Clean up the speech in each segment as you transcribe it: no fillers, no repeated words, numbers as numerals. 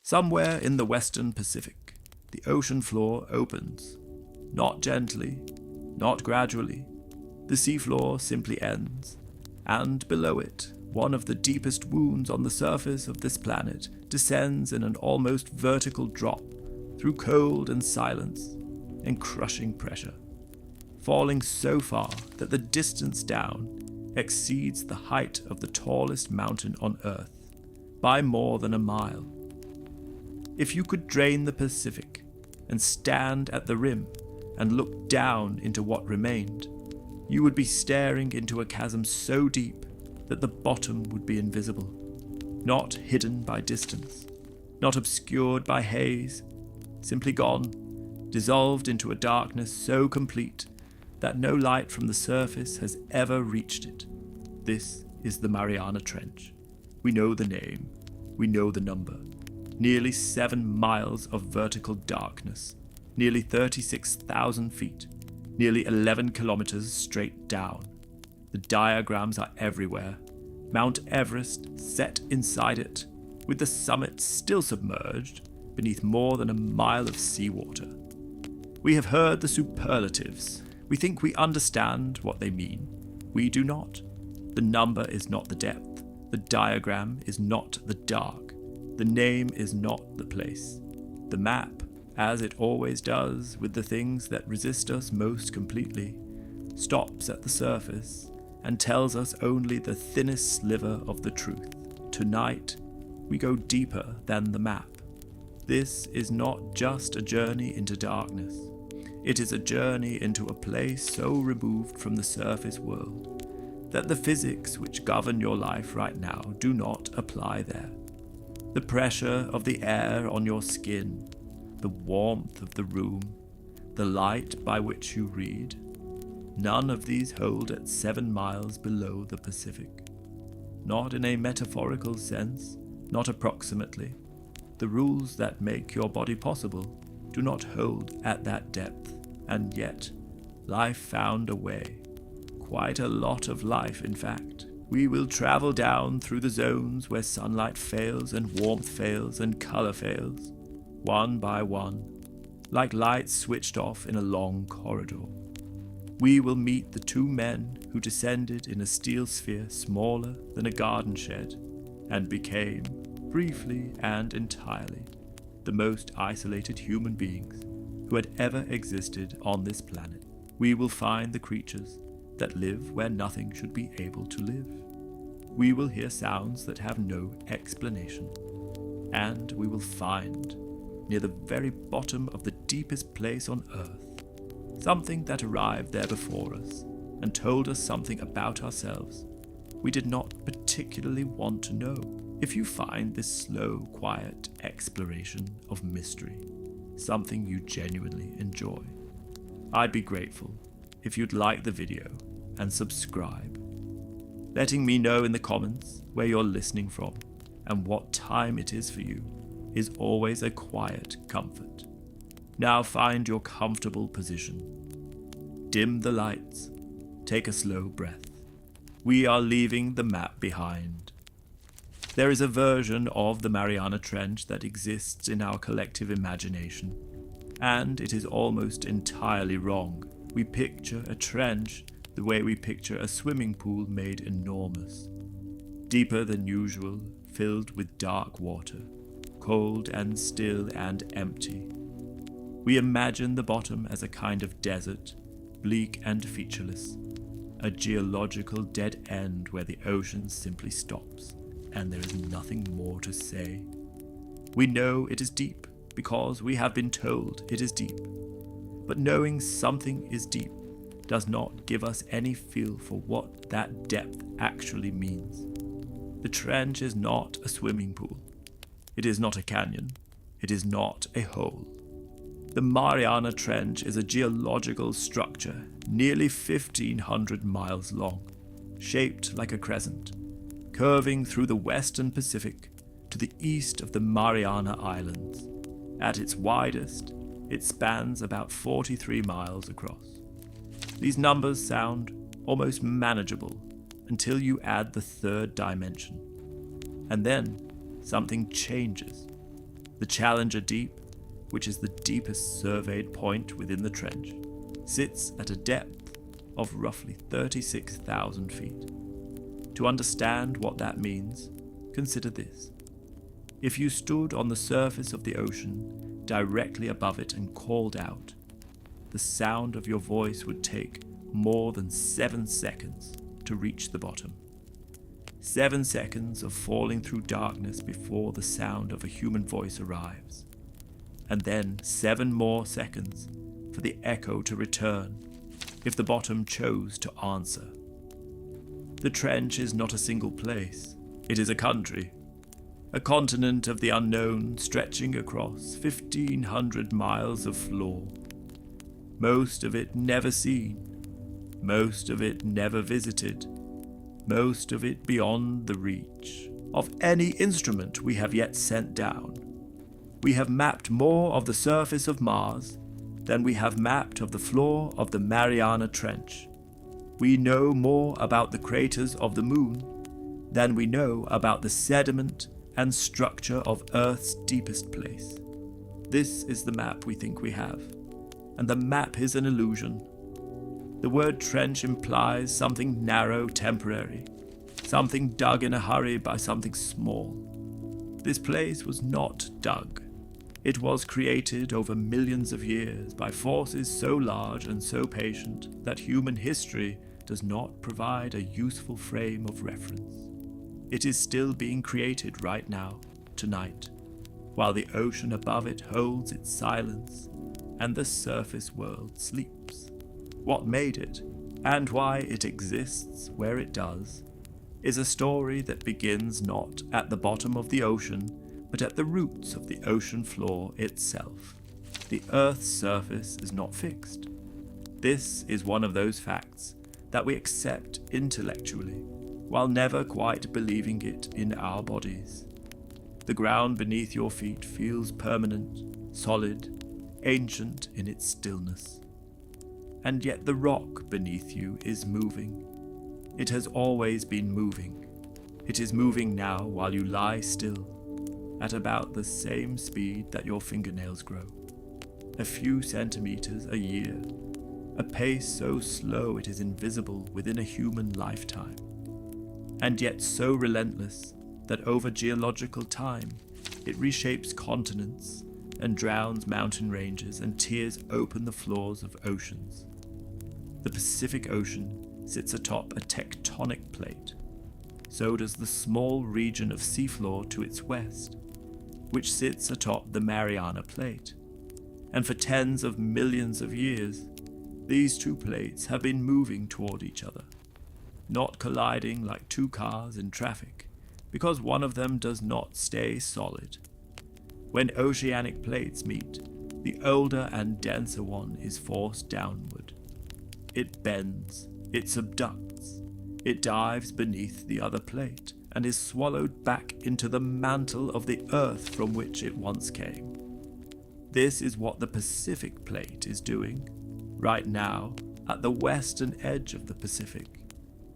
Somewhere in the western Pacific, the ocean floor opens. Not gently, not gradually. The seafloor simply ends, and below it, one of the deepest wounds on the surface of this planet descends in an almost vertical drop through cold and silence and crushing pressure, falling so far that the distance down exceeds the height of the tallest mountain on Earth by more than a mile. If you could drain the Pacific and stand at the rim and look down into what remained, you would be staring into a chasm so deep that the bottom would be invisible, not hidden by distance, not obscured by haze, simply gone, dissolved into a darkness so complete that no light from the surface has ever reached it. This is the Mariana Trench. We know the name, we know the number. Nearly 7 miles of vertical darkness, nearly 36,000 feet, nearly 11 kilometers straight down. The diagrams are everywhere. Mount Everest set inside it, with the summit still submerged beneath more than a mile of seawater. We have heard the superlatives. We think we understand what they mean. We do not. The number is not the depth. The diagram is not the dark. The name is not the place. The map, as it always does with the things that resist us most completely, stops at the surface and tells us only the thinnest sliver of the truth. Tonight, we go deeper than the map. This is not just a journey into darkness. It is a journey into a place so removed from the surface world that the physics which govern your life right now do not apply there. The pressure of the air on your skin, the warmth of the room, the light by which you read, none of these hold at 7 miles below the Pacific. Not in a metaphorical sense, not approximately. The rules that make your body possible do not hold at that depth, and yet life found a way. Quite a lot of life, in fact. We will travel down through the zones where sunlight fails and warmth fails and color fails, one by one, like lights switched off in a long corridor. We will meet the 2 men who descended in a steel sphere smaller than a garden shed and became, briefly and entirely, the most isolated human beings who had ever existed on this planet. We will find the creatures that live where nothing should be able to live. We will hear sounds that have no explanation. And we will find, near the very bottom of the deepest place on Earth, something that arrived there before us and told us something about ourselves we did not particularly want to know. If you find this slow, quiet exploration of mystery something you genuinely enjoy, I'd be grateful if you'd like the video and subscribe. Letting me know in the comments where you're listening from and what time it is for you is always a quiet comfort. Now find your comfortable position. Dim the lights. Take a slow breath. We are leaving the map behind. There is a version of the Mariana Trench that exists in our collective imagination, and it is almost entirely wrong. We picture a trench the way we picture a swimming pool made enormous, deeper than usual, filled with dark water, cold and still and empty. We imagine the bottom as a kind of desert, bleak and featureless, a geological dead end where the ocean simply stops and there is nothing more to say. We know it is deep because we have been told it is deep, but knowing something is deep does not give us any feel for what that depth actually means. The trench is not a swimming pool. It is not a canyon. It is not a hole. The Mariana Trench is a geological structure nearly 1,500 miles long, shaped like a crescent, curving through the western Pacific to the east of the Mariana Islands. At its widest, it spans about 43 miles across. These numbers sound almost manageable until you add the 3rd dimension. And then something changes. The Challenger Deep, which is the deepest surveyed point within the trench, sits at a depth of roughly 36,000 feet. To understand what that means, consider this. If you stood on the surface of the ocean directly above it and called out, the sound of your voice would take more than 7 seconds to reach the bottom. 7 seconds of falling through darkness before the sound of a human voice arrives. And then 7 more seconds for the echo to return if the bottom chose to answer. The trench is not a single place. It is a country. A continent of the unknown stretching across 1,500 miles of floor. Most of it never seen. Most of it never visited. Most of it beyond the reach of any instrument we have yet sent down. We have mapped more of the surface of Mars than we have mapped of the floor of the Mariana Trench. We know more about the craters of the Moon than we know about the sediment and structure of Earth's deepest place. This is the map we think we have, and the map is an illusion. The word trench implies something narrow, temporary, something dug in a hurry by something small. This place was not dug. It was created over millions of years by forces so large and so patient that human history does not provide a useful frame of reference. It is still being created right now, tonight, while the ocean above it holds its silence and the surface world sleeps. What made it, and why it exists where it does, is a story that begins not at the bottom of the ocean, but at the roots of the ocean floor itself. The Earth's surface is not fixed. This is one of those facts that we accept intellectually, while never quite believing it in our bodies. The ground beneath your feet feels permanent, solid, ancient in its stillness. And yet the rock beneath you is moving. It has always been moving. It is moving now while you lie still, at about the same speed that your fingernails grow. A few centimeters a year, a pace so slow it is invisible within a human lifetime, and yet so relentless that over geological time it reshapes continents and drowns mountain ranges and tears open the floors of oceans. The Pacific Ocean sits atop a tectonic plate. So does the small region of seafloor to its west, which sits atop the Mariana Plate. And for tens of millions of years, these two plates have been moving toward each other, not colliding like two cars in traffic, because one of them does not stay solid. When oceanic plates meet, the older and denser one is forced downward. It bends, it subducts, it dives beneath the other plate, and is swallowed back into the mantle of the earth from which it once came. This is what the Pacific Plate is doing, right now, at the western edge of the Pacific.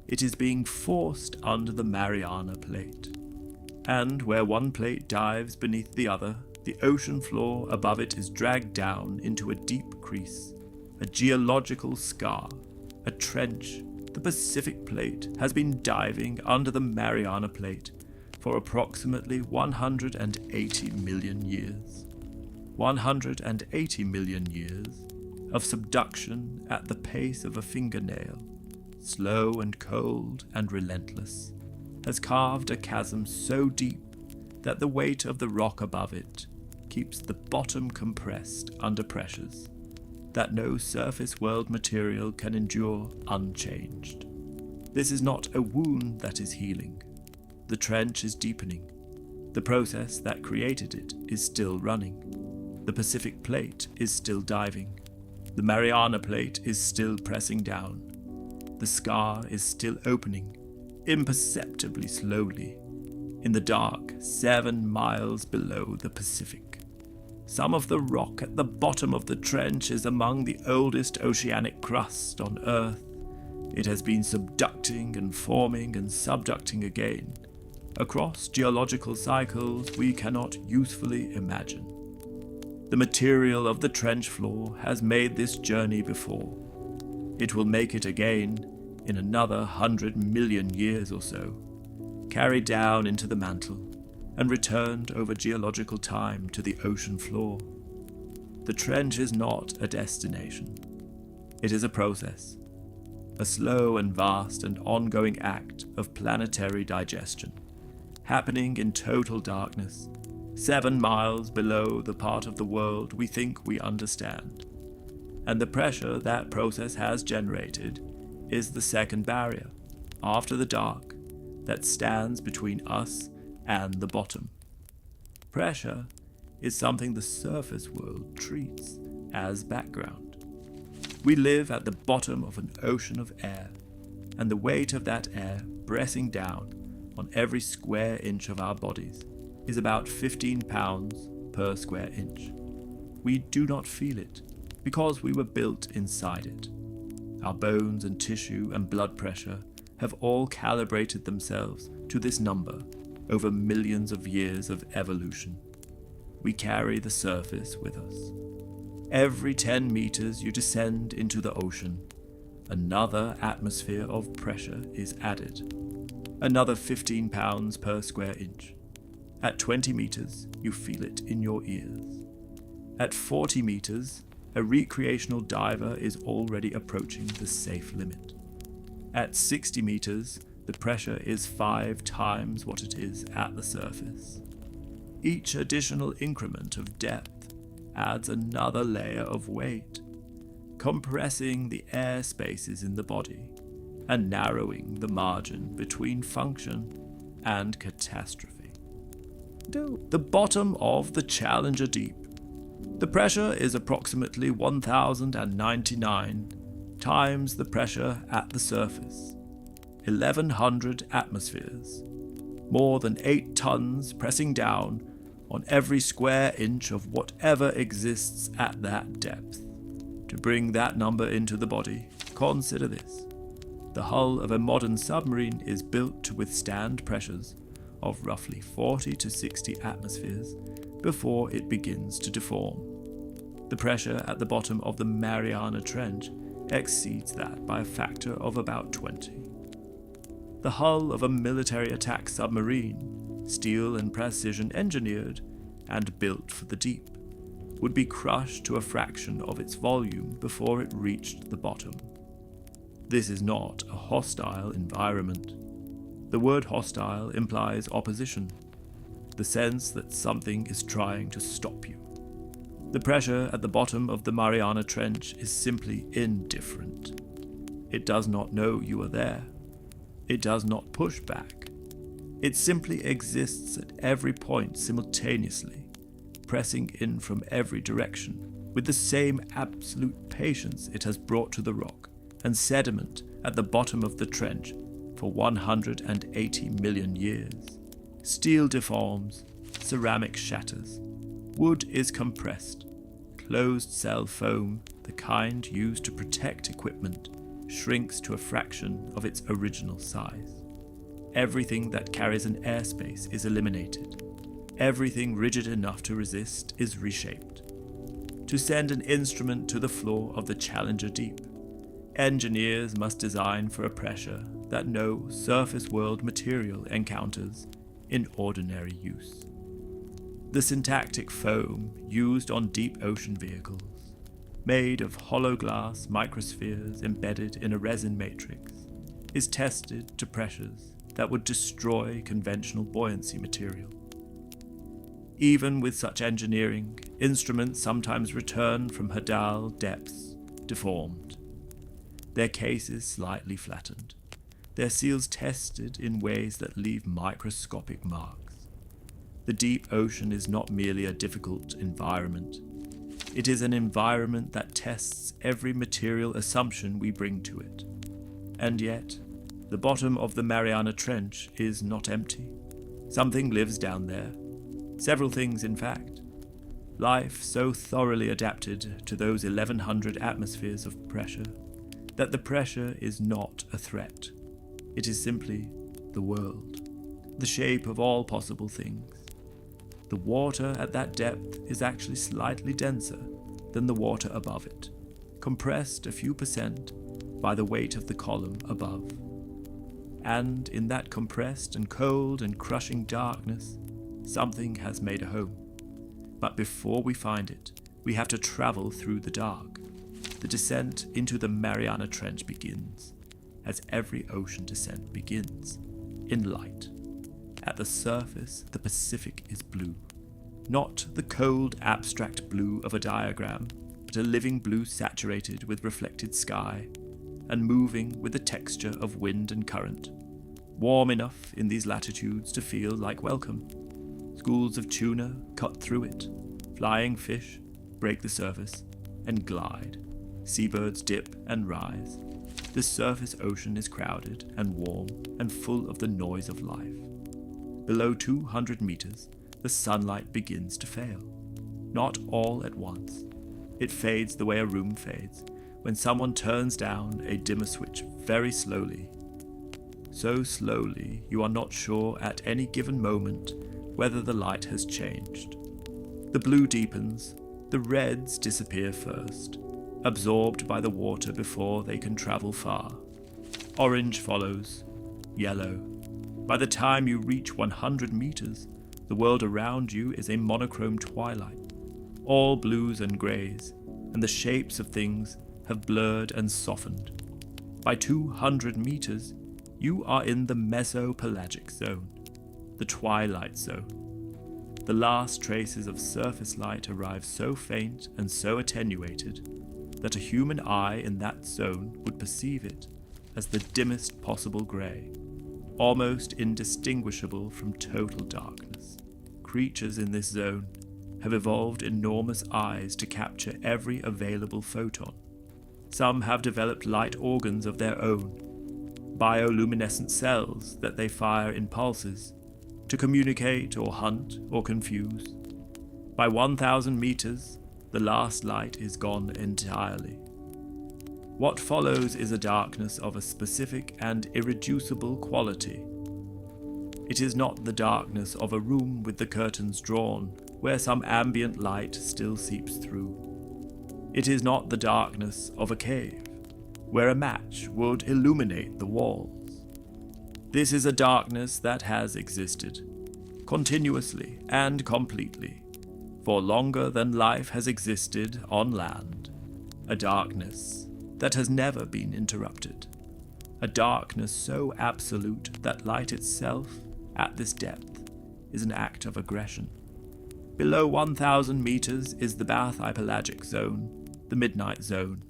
It is being forced under the Mariana Plate. And where one plate dives beneath the other, the ocean floor above it is dragged down into a deep crease, a geological scar, a trench. The Pacific Plate has been diving under the Mariana Plate for approximately 180 million years. 180 million years of subduction at the pace of a fingernail, slow and cold and relentless, has carved a chasm so deep that the weight of the rock above it keeps the bottom compressed under pressures that no surface world material can endure unchanged. This is not a wound that is healing. The trench is deepening. The process that created it is still running. The Pacific Plate is still diving. The Mariana Plate is still pressing down. The scar is still opening, imperceptibly slowly, in the dark 7 miles below the Pacific. Some of the rock at the bottom of the trench is among the oldest oceanic crust on Earth. It has been subducting and forming and subducting again, across geological cycles we cannot usefully imagine. The material of the trench floor has made this journey before. It will make it again in another 100 million years or so, carried down into the mantle and returned over geological time to the ocean floor. The trench is not a destination. It is a process, a slow and vast and ongoing act of planetary digestion, happening in total darkness, 7 miles below the part of the world we think we understand. And the pressure that process has generated is the second barrier, after the dark, that stands between us and the bottom. Pressure is something the surface world treats as background. We live at the bottom of an ocean of air, and the weight of that air pressing down on every square inch of our bodies is about 15 pounds per square inch. We do not feel it because we were built inside it. Our bones and tissue and blood pressure have all calibrated themselves to this number over millions of years of evolution. We carry the surface with us. Every 10 meters you descend into the ocean, another atmosphere of pressure is added. Another 15 pounds per square inch. At 20 meters, you feel it in your ears. At 40 meters, a recreational diver is already approaching the safe limit. At 60 meters, the pressure is 5 times what it is at the surface. Each additional increment of depth adds another layer of weight, compressing the air spaces in the body and narrowing the margin between function and catastrophe. The bottom of the Challenger Deep. The pressure is approximately 1,099 times the pressure at the surface, 1,100 atmospheres, more than 8 tons pressing down on every square inch of whatever exists at that depth. To bring that number into the body, consider this. The hull of a modern submarine is built to withstand pressures of roughly 40 to 60 atmospheres before it begins to deform. The pressure at the bottom of the Mariana Trench exceeds that by a factor of about 20. The hull of a military attack submarine, steel and precision engineered and built for the deep, would be crushed to a fraction of its volume before it reached the bottom. This is not a hostile environment. The word hostile implies opposition, the sense that something is trying to stop you. The pressure at the bottom of the Mariana Trench is simply indifferent. It does not know you are there. It does not push back. It simply exists at every point simultaneously, pressing in from every direction with the same absolute patience it has brought to the rock and sediment at the bottom of the trench for 180 million years. Steel deforms, ceramic shatters, wood is compressed, closed cell foam, the kind used to protect equipment, shrinks to a fraction of its original size. Everything that carries an airspace is eliminated. Everything rigid enough to resist is reshaped. To send an instrument to the floor of the Challenger Deep, engineers must design for a pressure that no surface world material encounters in ordinary use. The syntactic foam used on deep ocean vehicles, made of hollow glass microspheres embedded in a resin matrix, is tested to pressures that would destroy conventional buoyancy material. Even with such engineering, instruments sometimes return from hadal depths deformed, their cases slightly flattened, their seals tested in ways that leave microscopic marks. The deep ocean is not merely a difficult environment. It is an environment that tests every material assumption we bring to it. And yet, the bottom of the Mariana Trench is not empty. Something lives down there. Several things, in fact. Life so thoroughly adapted to those 1,100 atmospheres of pressure that the pressure is not a threat. It is simply the world. the shape of all possible things. The water at that depth is actually slightly denser than the water above it, compressed a few percent by the weight of the column above. And in that compressed and cold and crushing darkness, something has made a home. But before we find it, we have to travel through the dark. The descent into the Mariana Trench begins, as every ocean descent begins, in light. At the surface, the Pacific is blue. Not the cold, abstract blue of a diagram, but a living blue saturated with reflected sky, and moving with the texture of wind and current. Warm enough in these latitudes to feel like welcome. Schools of tuna cut through it. Flying fish break the surface and glide. Seabirds dip and rise. The surface ocean is crowded and warm and full of the noise of life. Below 200 meters, the sunlight begins to fail. Not all at once. It fades the way a room fades when someone turns down a dimmer switch very slowly. So slowly you are not sure at any given moment whether the light has changed. The blue deepens, the reds disappear first, absorbed by the water before they can travel far. Orange follows, yellow. By the time you reach 100 meters, the world around you is a monochrome twilight, all blues and greys, and the shapes of things have blurred and softened. By 200 meters, you are in the mesopelagic zone, the twilight zone. The last traces of surface light arrive so faint and so attenuated that a human eye in that zone would perceive it as the dimmest possible grey, almost indistinguishable from total darkness. Creatures in this zone have evolved enormous eyes to capture every available photon. Some have developed light organs of their own, bioluminescent cells that they fire in pulses to communicate or hunt or confuse. By 1,000 meters, the last light is gone entirely. What follows is a darkness of a specific and irreducible quality. It is not the darkness of a room with the curtains drawn, where some ambient light still seeps through. It is not the darkness of a cave, where a match would illuminate the walls. This is a darkness that has existed, continuously and completely, for longer than life has existed on land. A darkness that has never been interrupted. A darkness so absolute that light itself, at this depth, is an act of aggression. Below 1,000 meters is the bathypelagic zone, the midnight zone.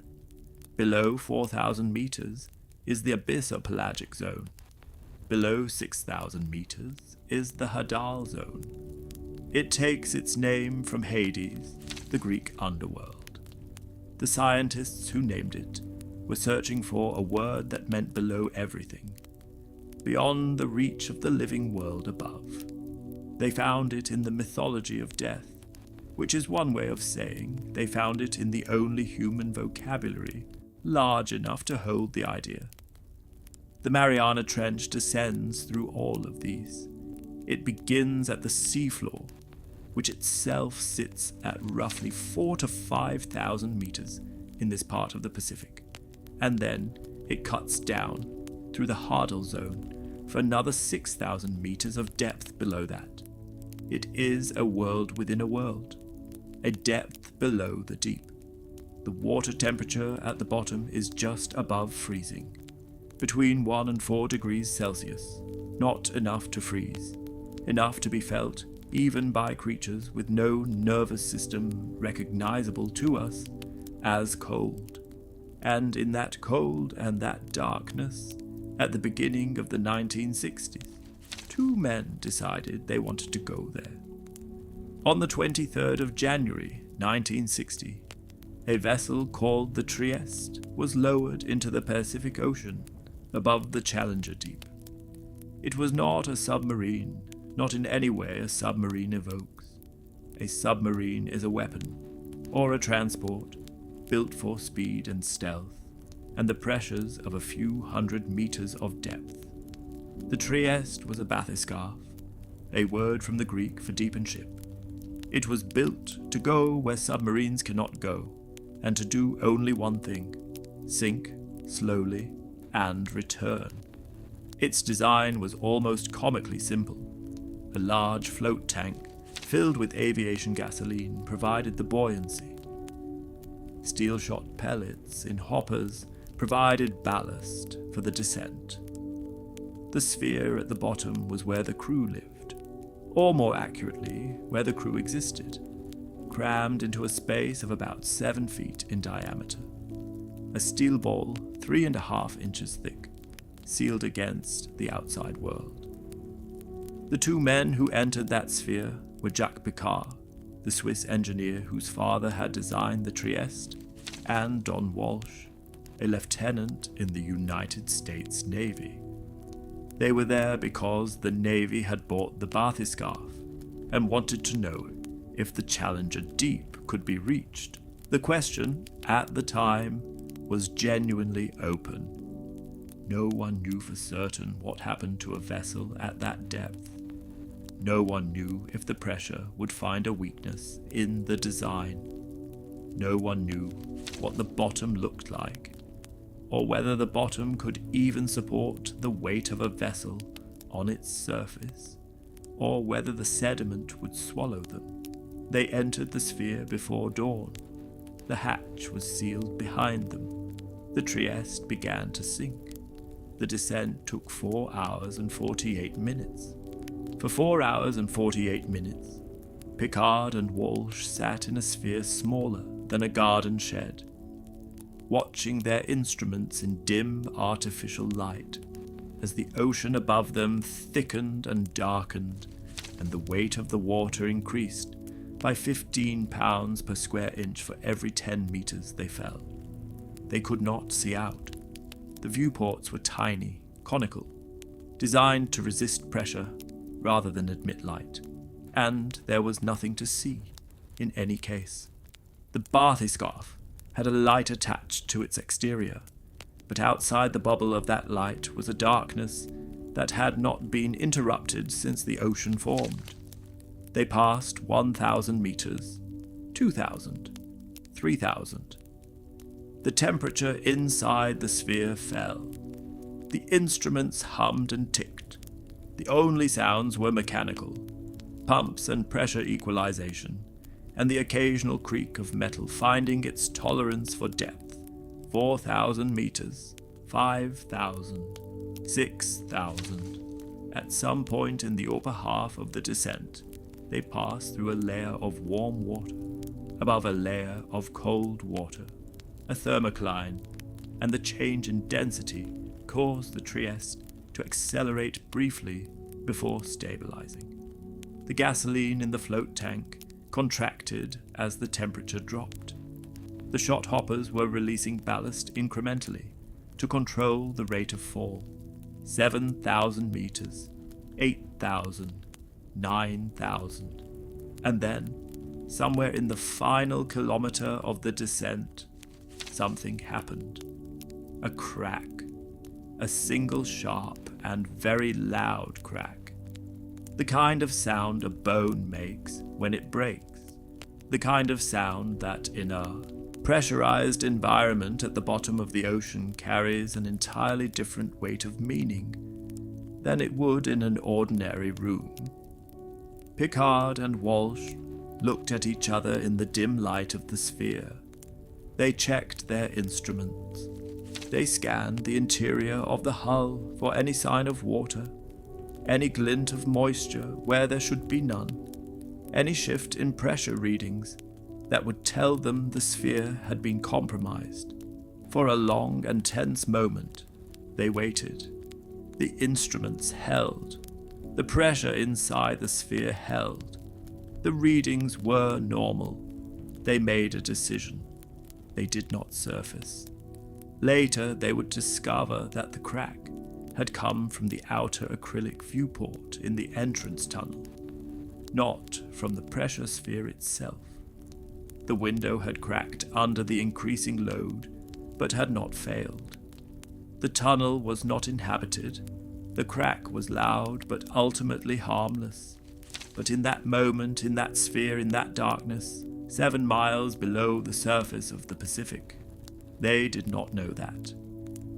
Below 4,000 meters is the abyssal pelagic zone. Below 6,000 meters is the hadal zone. It takes its name from Hades, the Greek underworld. The scientists who named it were searching for a word that meant below everything, beyond the reach of the living world above. They found it in the mythology of death, which is one way of saying they found it in the only human vocabulary large enough to hold the idea. The Mariana Trench descends through all of these. It begins at the seafloor, which itself sits at roughly 4,000 to 5,000 meters in this part of the Pacific, and then it cuts down through the hadal zone for another 6,000 meters of depth below that. It is a world within a world, a depth below the deep. The water temperature at the bottom is just above freezing, between 1 and 4 degrees Celsius, not enough to freeze, enough to be felt even by creatures with no nervous system recognizable to us as cold. And in that cold and that darkness, at the beginning of the 1960s, 2 men decided they wanted to go there. On the 23rd of January, 1960, a vessel called the Trieste was lowered into the Pacific Ocean above the Challenger Deep. It was not a submarine, not in any way a submarine evokes. A submarine is a weapon, or a transport, built for speed and stealth, and the pressures of a few hundred meters of depth. The Trieste was a bathyscaphe, a word from the Greek for deepen ship. It was built to go where submarines cannot go, and to do only one thing: sink slowly and return. Its design was almost comically simple. A large float tank filled with aviation gasoline provided the buoyancy. Steel-shot pellets in hoppers provided ballast for the descent. The sphere at the bottom was where the crew lived, or more accurately, where the crew existed, crammed into a space of about 7 feet in diameter. A steel ball 3.5 inches thick, sealed against the outside world. The two men who entered that sphere were Jacques Picard, the Swiss engineer whose father had designed the Trieste, and Don Walsh, a lieutenant in the United States Navy. They were there because the Navy had bought the bathyscaphe and wanted to know if the Challenger Deep could be reached. The question, at the time, was genuinely open. No one knew for certain what happened to a vessel at that depth. No one knew if the pressure would find a weakness in the design. No one knew what the bottom looked like, or whether the bottom could even support the weight of a vessel on its surface, or whether the sediment would swallow them. They entered the sphere before dawn. The hatch was sealed behind them. The Trieste began to sink. The descent took 4 hours and 48 minutes. For 4 hours and 48 minutes, Picard and Walsh sat in a sphere smaller than a garden shed, watching their instruments in dim artificial light as the ocean above them thickened and darkened, and the weight of the water increased by 15 pounds per square inch for every 10 meters they fell. They could not see out. The viewports were tiny, conical, designed to resist pressure rather than admit light, and there was nothing to see in any case. The bathyscaphe had a light attached to its exterior, but outside the bubble of that light was a darkness that had not been interrupted since the ocean formed. They passed 1,000 meters, 2,000, 3,000. The temperature inside the sphere fell. The instruments hummed and ticked. The only sounds were mechanical, pumps and pressure equalization, and the occasional creak of metal finding its tolerance for depth. 4,000 meters, 5,000, 6,000. At some point in the upper half of the descent, they passed through a layer of warm water, above a layer of cold water, a thermocline, and the change in density caused the Trieste to accelerate briefly before stabilizing. The gasoline in the float tank contracted as the temperature dropped. The shot hoppers were releasing ballast incrementally to control the rate of fall. 7,000 meters, 8,000, 9,000. And then, somewhere in the final kilometer of the descent, something happened. A crack. A single sharp and very loud crack. The kind of sound a bone makes when it breaks. The kind of sound that in a pressurized environment at the bottom of the ocean carries an entirely different weight of meaning than it would in an ordinary room. Picard and Walsh looked at each other in the dim light of the sphere. They checked their instruments. They scanned the interior of the hull for any sign of water, any glint of moisture where there should be none, any shift in pressure readings that would tell them the sphere had been compromised. For a long and tense moment, they waited. The instruments held. The pressure inside the sphere held. The readings were normal. They made a decision. They did not surface. Later, they would discover that the crack had come from the outer acrylic viewport in the entrance tunnel, not from the pressure sphere itself. The window had cracked under the increasing load, but had not failed. The tunnel was not inhabited. The crack was loud, but ultimately harmless. But in that moment, in that sphere, in that darkness, 7 miles below the surface of the Pacific, they did not know that.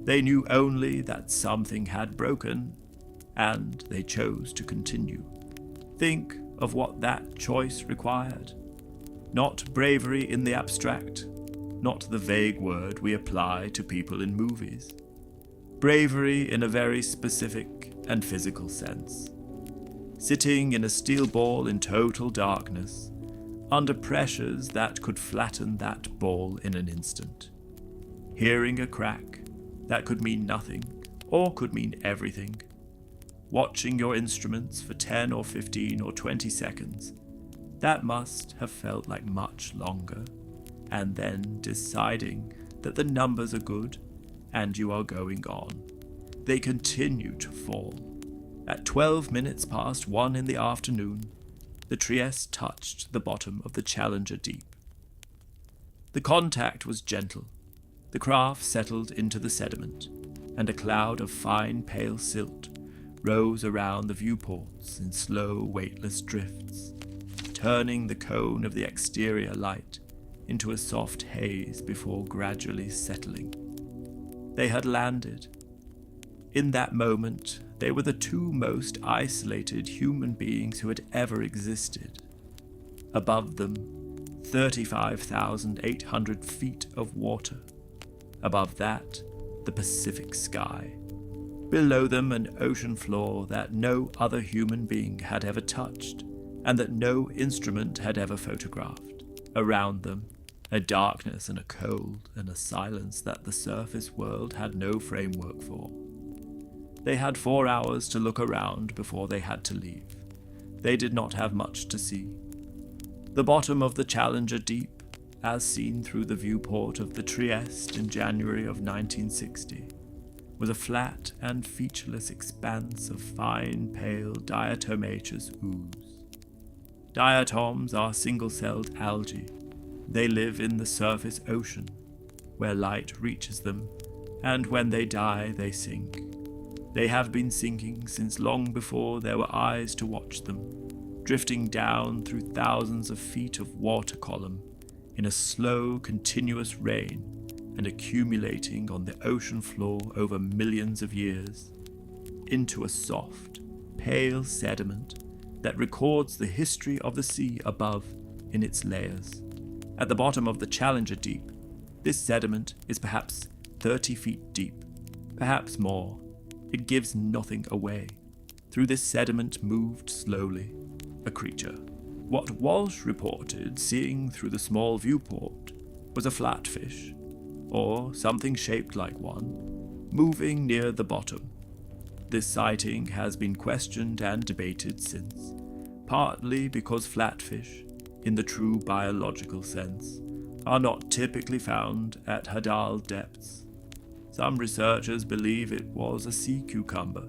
They knew only that something had broken, and they chose to continue. Think of what that choice required. Not bravery in the abstract, not the vague word we apply to people in movies. Bravery in a very specific and physical sense. Sitting in a steel ball in total darkness, under pressures that could flatten that ball in an instant. Hearing a crack that could mean nothing, or could mean everything. Watching your instruments for 10 or 15 or 20 seconds, that must have felt like much longer. And then deciding that the numbers are good and you are going on. They continue to fall. At 12 minutes past 1 in the afternoon, the Trieste touched the bottom of the Challenger Deep. The contact was gentle. The craft settled into the sediment, and a cloud of fine pale silt rose around the viewports in slow, weightless drifts, turning the cone of the exterior light into a soft haze before gradually settling. They had landed. In that moment, they were the 2 most isolated human beings who had ever existed. Above them, 35,800 feet of water. Above that, the Pacific sky. Below them, an ocean floor that no other human being had ever touched, and that no instrument had ever photographed. Around them, a darkness and a cold and a silence that the surface world had no framework for. They had 4 hours to look around before they had to leave. They did not have much to see. The bottom of the Challenger Deep, as seen through the viewport of the Trieste in January of 1960, was a flat and featureless expanse of fine, pale diatomaceous ooze. Diatoms are single-celled algae. They live in the surface ocean, where light reaches them, and when they die, they sink. They have been sinking since long before there were eyes to watch them, drifting down through thousands of feet of water column in a slow, continuous rain and accumulating on the ocean floor over millions of years, into a soft, pale sediment that records the history of the sea above in its layers. At the bottom of the Challenger Deep, this sediment is perhaps 30 feet deep, perhaps more. It gives nothing away. Through this sediment moved slowly a creature. What Walsh reported seeing through the small viewport was a flatfish, or something shaped like one, moving near the bottom. This sighting has been questioned and debated since, partly because flatfish, in the true biological sense, are not typically found at hadal depths. Some researchers believe it was a sea cucumber,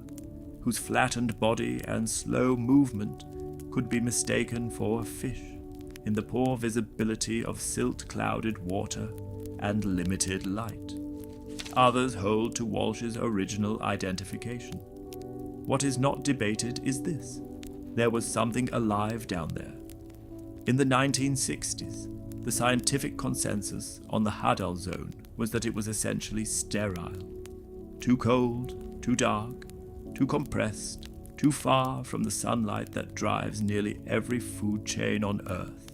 whose flattened body and slow movement could be mistaken for a fish in the poor visibility of silt-clouded water and limited light. Others hold to Walsh's original identification. What is not debated is this: there was something alive down there. In the 1960s, the scientific consensus on the hadal zone was that it was essentially sterile. Too cold, too dark, too compressed, too far from the sunlight that drives nearly every food chain on Earth.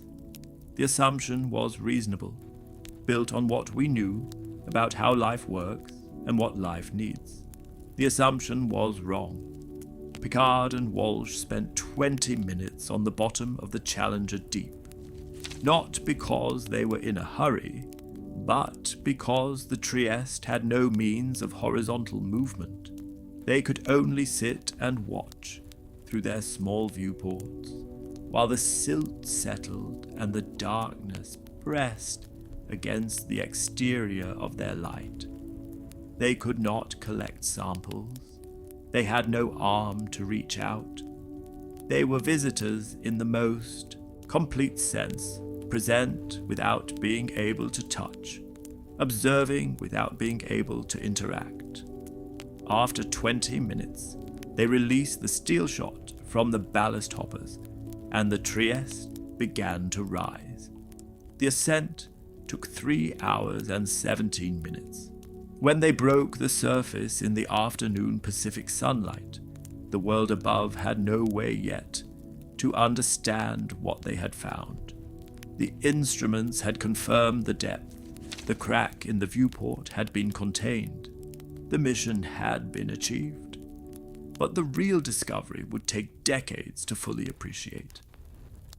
The assumption was reasonable, built on what we knew about how life works and what life needs. The assumption was wrong. Picard and Walsh spent 20 minutes on the bottom of the Challenger Deep, not because they were in a hurry, but because the Trieste had no means of horizontal movement. They could only sit and watch through their small viewports, while the silt settled and the darkness pressed against the exterior of their light. They could not collect samples. They had no arm to reach out. They were visitors in the most complete sense, present without being able to touch, observing without being able to interact. After 20 minutes, they released the steel shot from the ballast hoppers and the Trieste began to rise. The ascent took 3 hours and 17 minutes. When they broke the surface in the afternoon Pacific sunlight, the world above had no way yet to understand what they had found. The instruments had confirmed the depth. The crack in the viewport had been contained. The mission had been achieved. But the real discovery would take decades to fully appreciate.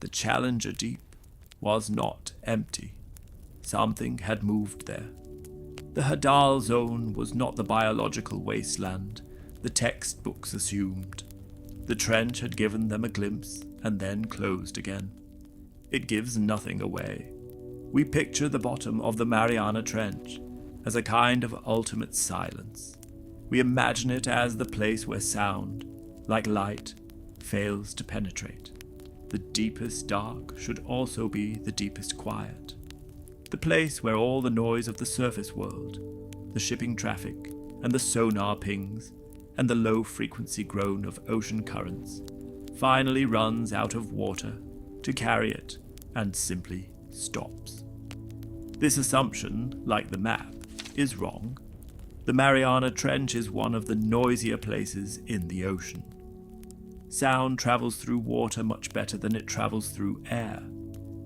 The Challenger Deep was not empty. Something had moved there. The hadal zone was not the biological wasteland the textbooks assumed. The trench had given them a glimpse and then closed again. It gives nothing away. We picture the bottom of the Mariana Trench as a kind of ultimate silence. We imagine it as the place where sound, like light, fails to penetrate. The deepest dark should also be the deepest quiet. The place where all the noise of the surface world, the shipping traffic, and the sonar pings, and the low-frequency groan of ocean currents, finally runs out of water to carry it and simply stops. This assumption, like the map, is wrong. The Mariana Trench is one of the noisier places in the ocean. Sound travels through water much better than it travels through air,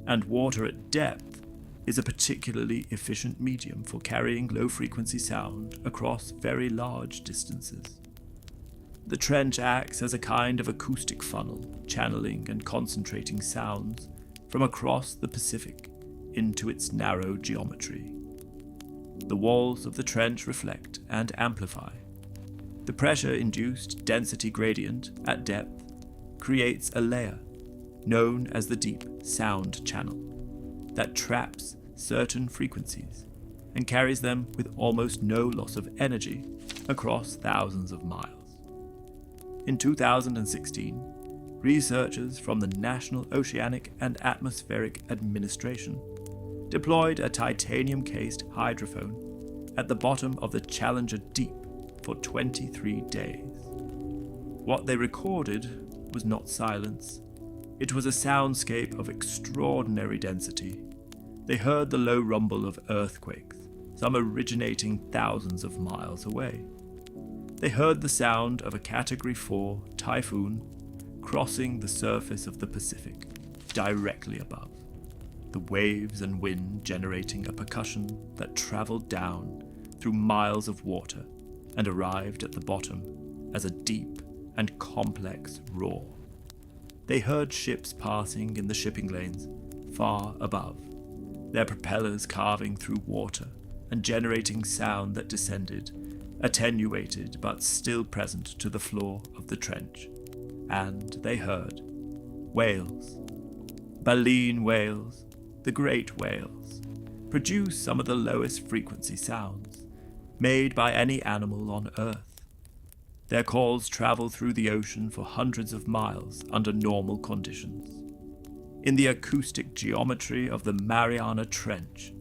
and water at depth is a particularly efficient medium for carrying low-frequency sound across very large distances. The trench acts as a kind of acoustic funnel, channeling and concentrating sounds from across the Pacific into its narrow geometry. The walls of the trench reflect and amplify. The pressure-induced density gradient at depth creates a layer, known as the deep sound channel, that traps certain frequencies and carries them with almost no loss of energy across thousands of miles. In 2016, researchers from the National Oceanic and Atmospheric Administration deployed a titanium-cased hydrophone at the bottom of the Challenger Deep for 23 days. What they recorded was not silence. It was a soundscape of extraordinary density. They heard the low rumble of earthquakes, some originating thousands of miles away. They heard the sound of a Category 4 typhoon crossing the surface of the Pacific, directly above. The waves and wind generating a percussion that traveled down through miles of water and arrived at the bottom as a deep and complex roar. They heard ships passing in the shipping lanes far above, their propellers carving through water and generating sound that descended, attenuated but still present to the floor of the trench. And they heard whales, baleen whales, the great whales, produce some of the lowest frequency sounds made by any animal on Earth. Their calls travel through the ocean for hundreds of miles under normal conditions. In the acoustic geometry of the Mariana Trench,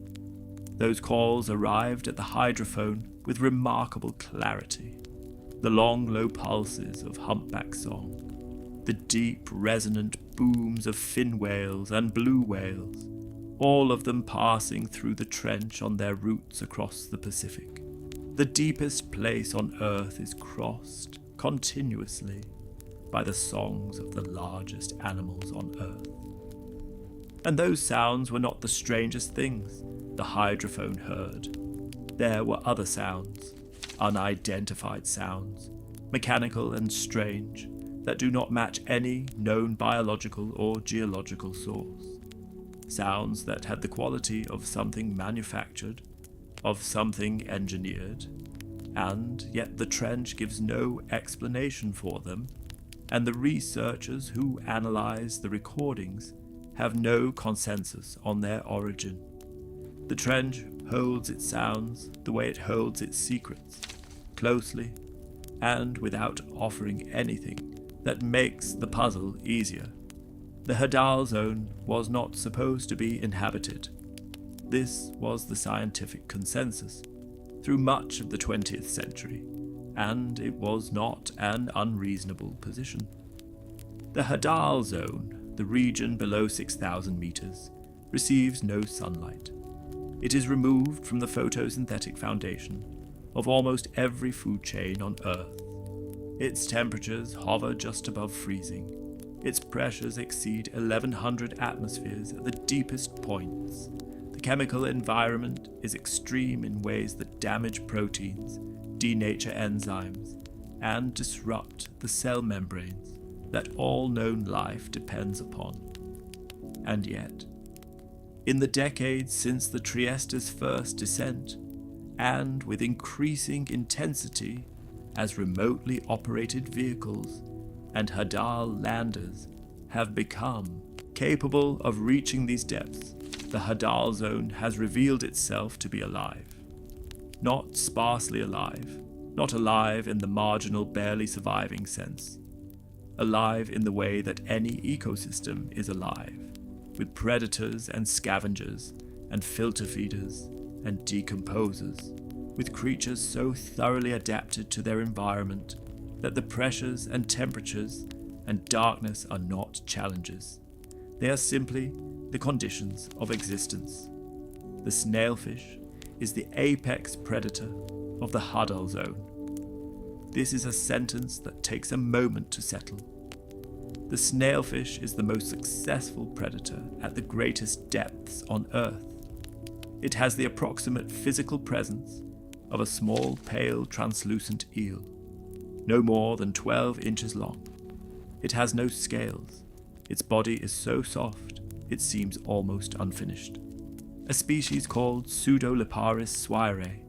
those calls arrived at the hydrophone with remarkable clarity. The long, low pulses of humpback song, the deep, resonant booms of fin whales and blue whales, all of them passing through the trench on their routes across the Pacific. The deepest place on Earth is crossed continuously by the songs of the largest animals on Earth. And those sounds were not the strangest things the hydrophone heard. There were other sounds, unidentified sounds, mechanical and strange, that do not match any known biological or geological source. Sounds that had the quality of something manufactured, of something engineered, and yet the trench gives no explanation for them, and the researchers who analyze the recordings have no consensus on their origin. The trench holds its sounds the way it holds its secrets, closely, and without offering anything that makes the puzzle easier. The hadal zone was not supposed to be inhabited. This was the scientific consensus through much of the 20th century, and it was not an unreasonable position. The hadal zone the region below 6,000 meters, receives no sunlight. It is removed from the photosynthetic foundation of almost every food chain on Earth. Its temperatures hover just above freezing. Its pressures exceed 1,100 atmospheres at the deepest points. The chemical environment is extreme in ways that damage proteins, denature enzymes, and disrupt the cell membranes that all known life depends upon. And yet, in the decades since the Trieste's first descent, and with increasing intensity as remotely operated vehicles and hadal landers have become capable of reaching these depths, the hadal zone has revealed itself to be alive. Not sparsely alive, not alive in the marginal, barely surviving sense. Alive in the way that any ecosystem is alive, with predators and scavengers and filter feeders and decomposers, with creatures so thoroughly adapted to their environment that the pressures and temperatures and darkness are not challenges. They are simply the conditions of existence. The snailfish is the apex predator of the hadal zone. This is a sentence that takes a moment to settle. The snailfish is the most successful predator at the greatest depths on Earth. It has the approximate physical presence of a small, pale, translucent eel, no more than 12 inches long. It has no scales. Its body is so soft, it seems almost unfinished. A species called Pseudoliparis swire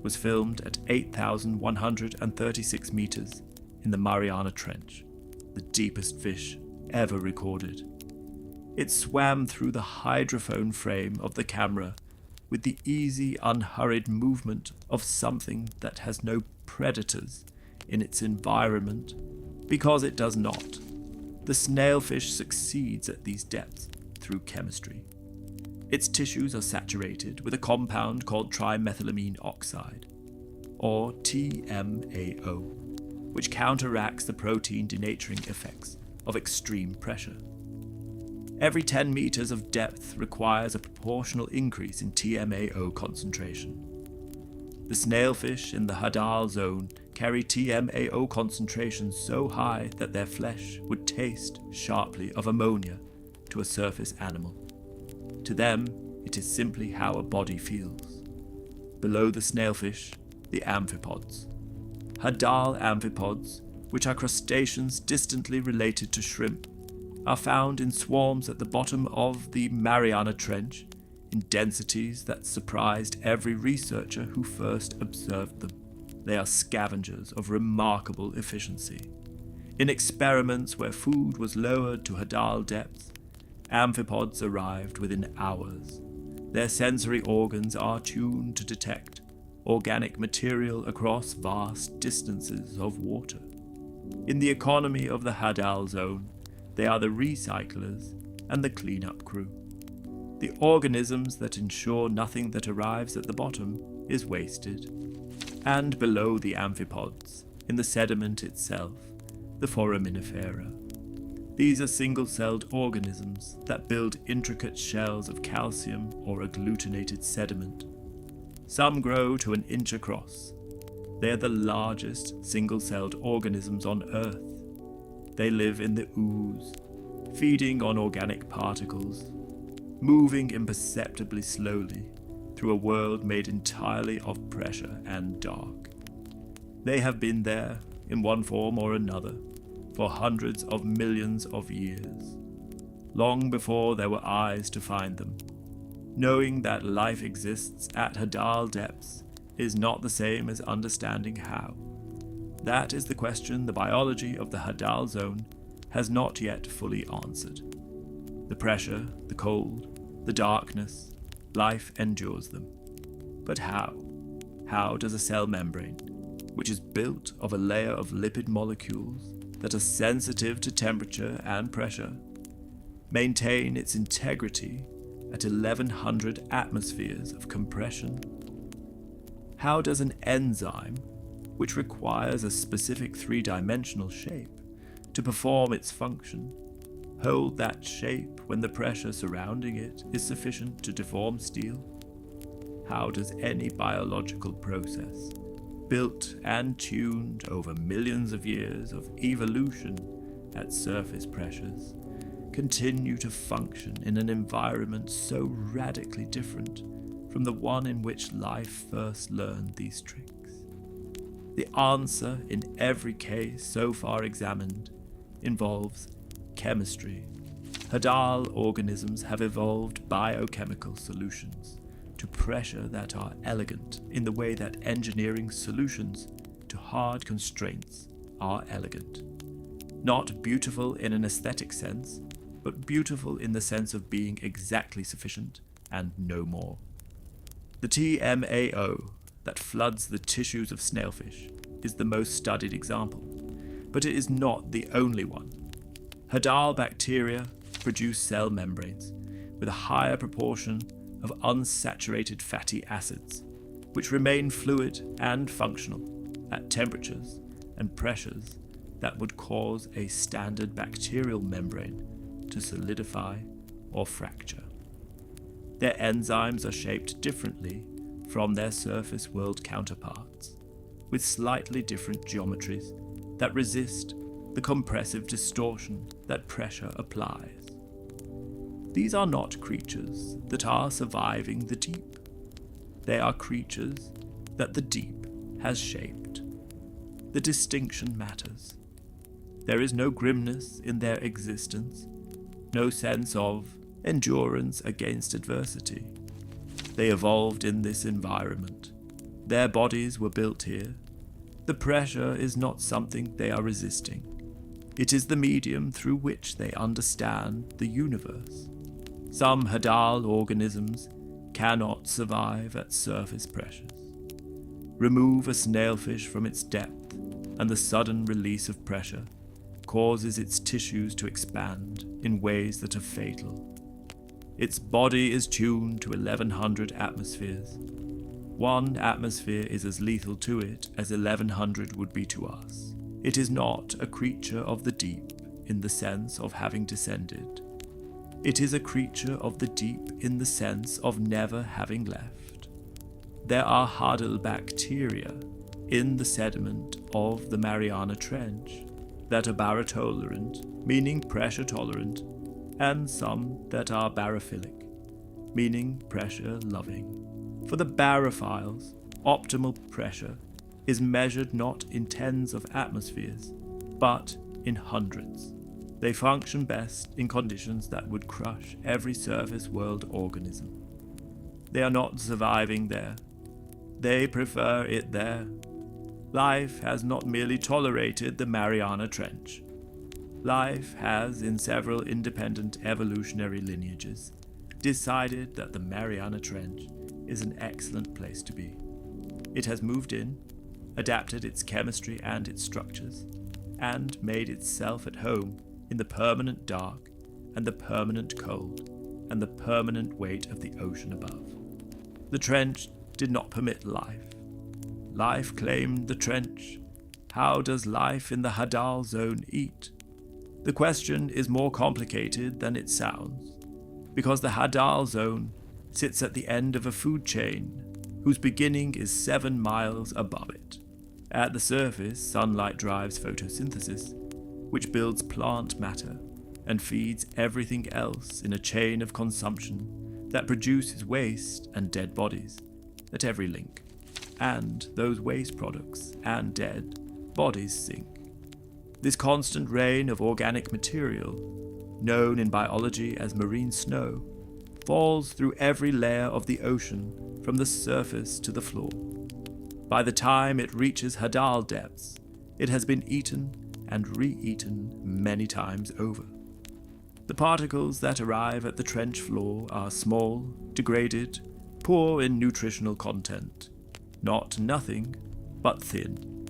was filmed at 8,136 meters in the Mariana Trench, the deepest fish ever recorded. It swam through the hydrophone frame of the camera with the easy, unhurried movement of something that has no predators in its environment, because it does not. The snailfish succeeds at these depths through chemistry. Its tissues are saturated with a compound called trimethylamine oxide, or TMAO, which counteracts the protein denaturing effects of extreme pressure. Every 10 meters of depth requires a proportional increase in TMAO concentration. The snailfish in the hadal zone carry TMAO concentrations so high that their flesh would taste sharply of ammonia to a surface animal. To them, it is simply how a body feels. Below the snailfish, the amphipods. Hadal amphipods, which are crustaceans distantly related to shrimp, are found in swarms at the bottom of the Mariana Trench in densities that surprised every researcher who first observed them. They are scavengers of remarkable efficiency. In experiments where food was lowered to hadal depths, amphipods arrived within hours. Their sensory organs are tuned to detect organic material across vast distances of water. In the economy of the hadal zone, they are the recyclers and the cleanup crew. The organisms that ensure nothing that arrives at the bottom is wasted. And below the amphipods, in the sediment itself, the foraminifera. These are single-celled organisms that build intricate shells of calcium or agglutinated sediment. Some grow to an inch across. They are the largest single-celled organisms on Earth. They live in the ooze, feeding on organic particles, moving imperceptibly slowly through a world made entirely of pressure and dark. They have been there, in one form or another, for hundreds of millions of years, long before there were eyes to find them. Knowing that life exists at hadal depths is not the same as understanding how. That is the question the biology of the hadal zone has not yet fully answered. The pressure, the cold, the darkness, life endures them. But how? How does a cell membrane, which is built of a layer of lipid molecules that are sensitive to temperature and pressure, maintain its integrity at 1,100 atmospheres of compression? How does an enzyme, which requires a specific three-dimensional shape to perform its function, hold that shape when the pressure surrounding it is sufficient to deform steel? How does any biological process, built and tuned over millions of years of evolution at surface pressures, continue to function in an environment so radically different from the one in which life first learned these tricks? The answer in every case so far examined involves chemistry. Hadal organisms have evolved biochemical solutions to pressure that are elegant in the way that engineering solutions to hard constraints are elegant. Not beautiful in an aesthetic sense, but beautiful in the sense of being exactly sufficient and no more. The TMAO that floods the tissues of snailfish is the most studied example, but it is not the only one. Hadal bacteria produce cell membranes with a higher proportion of unsaturated fatty acids, which remain fluid and functional at temperatures and pressures that would cause a standard bacterial membrane to solidify or fracture. Their enzymes are shaped differently from their surface world counterparts, with slightly different geometries that resist the compressive distortion that pressure applies. These are not creatures that are surviving the deep. They are creatures that the deep has shaped. The distinction matters. There is no grimness in their existence, no sense of endurance against adversity. They evolved in this environment. Their bodies were built here. The pressure is not something they are resisting. It is the medium through which they understand the universe. Some hadal organisms cannot survive at surface pressures. Remove a snailfish from its depth, and the sudden release of pressure causes its tissues to expand in ways that are fatal. Its body is tuned to 1100 atmospheres. One atmosphere is as lethal to it as 1100 would be to us. It is not a creature of the deep in the sense of having descended. It is a creature of the deep in the sense of never having left. There are hadal bacteria in the sediment of the Mariana Trench that are barotolerant, meaning pressure tolerant, and some that are barophilic, meaning pressure loving. For the barophiles, optimal pressure is measured not in tens of atmospheres, but in hundreds. They function best in conditions that would crush every surface world organism. They are not surviving there. They prefer it there. Life has not merely tolerated the Mariana Trench. Life has, in several independent evolutionary lineages, decided that the Mariana Trench is an excellent place to be. It has moved in, adapted its chemistry and its structures, and made itself at home in the permanent dark and the permanent cold and the permanent weight of the ocean above. The trench did not permit life. Life claimed the trench. How does life in the hadal zone eat? The question is more complicated than it sounds, because the hadal zone sits at the end of a food chain whose beginning is 7 miles above it. At the surface, sunlight drives photosynthesis, which builds plant matter and feeds everything else in a chain of consumption that produces waste and dead bodies at every link. And those waste products and dead bodies sink. This constant rain of organic material, known in biology as marine snow, falls through every layer of the ocean from the surface to the floor. By the time it reaches hadal depths, it has been eaten and re-eaten many times over. The particles that arrive at the trench floor are small, degraded, poor in nutritional content. Not nothing, but thin.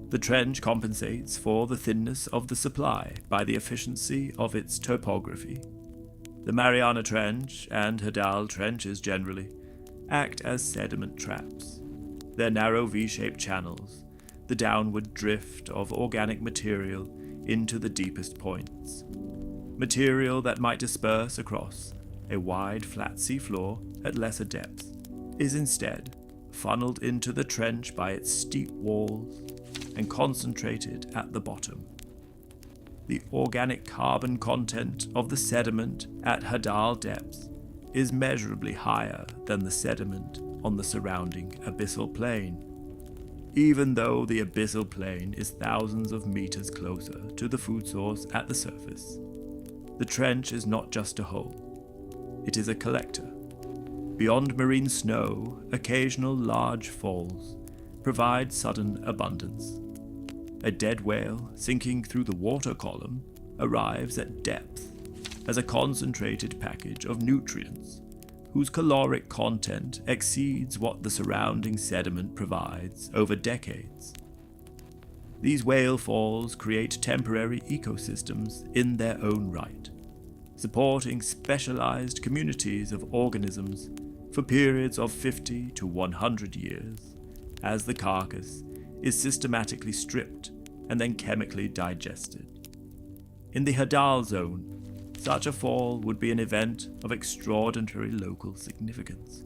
The trench compensates for the thinness of the supply by the efficiency of its topography. The Mariana Trench, and hadal trenches generally, act as sediment traps. Their narrow V-shaped channels, the downward drift of organic material into the deepest points. Material that might disperse across a wide flat seafloor at lesser depths is instead funneled into the trench by its steep walls and concentrated at the bottom. The organic carbon content of the sediment at hadal depths is measurably higher than the sediment on the surrounding abyssal plain, even though the abyssal plain is thousands of meters closer to the food source at the surface. The trench is not just a hole, it is a collector. Beyond marine snow, occasional large falls provide sudden abundance. A dead whale sinking through the water column arrives at depth as a concentrated package of nutrients whose caloric content exceeds what the surrounding sediment provides over decades. These whale falls create temporary ecosystems in their own right, supporting specialized communities of organisms for periods of 50 to 100 years, as the carcass is systematically stripped and then chemically digested. In the hadal zone, such a fall would be an event of extraordinary local significance.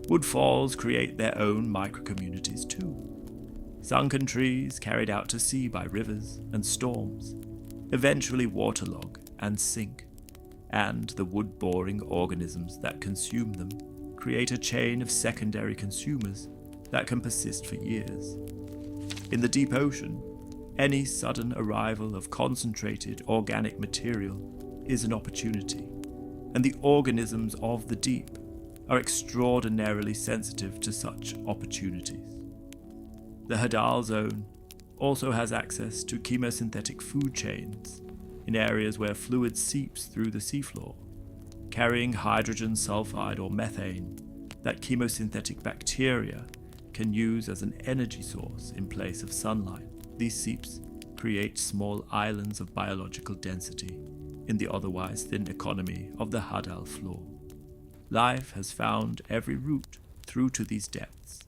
Wood falls create their own microcommunities too. Sunken trees carried out to sea by rivers and storms eventually waterlog and sink, and the wood-boring organisms that consume them create a chain of secondary consumers that can persist for years. In the deep ocean, any sudden arrival of concentrated organic material is an opportunity, and the organisms of the deep are extraordinarily sensitive to such opportunities. The hadal zone also has access to chemosynthetic food chains in areas where fluid seeps through the seafloor, carrying hydrogen sulfide or methane that chemosynthetic bacteria can use as an energy source in place of sunlight. These seeps create small islands of biological density in the otherwise thin economy of the hadal floor. Life has found every route through to these depths.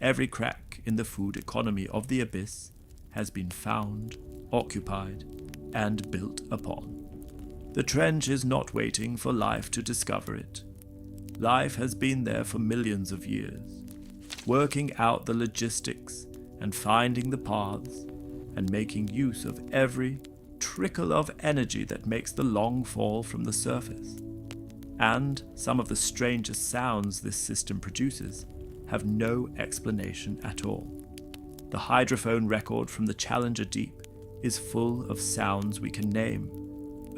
Every crack in the food economy of the abyss has been found, occupied, and built upon. The trench is not waiting for life to discover it. Life has been there for millions of years, working out the logistics and finding the paths and making use of every trickle of energy that makes the long fall from the surface. And some of the strangest sounds this system produces have no explanation at all. The hydrophone record from the Challenger Deep is full of sounds we can name: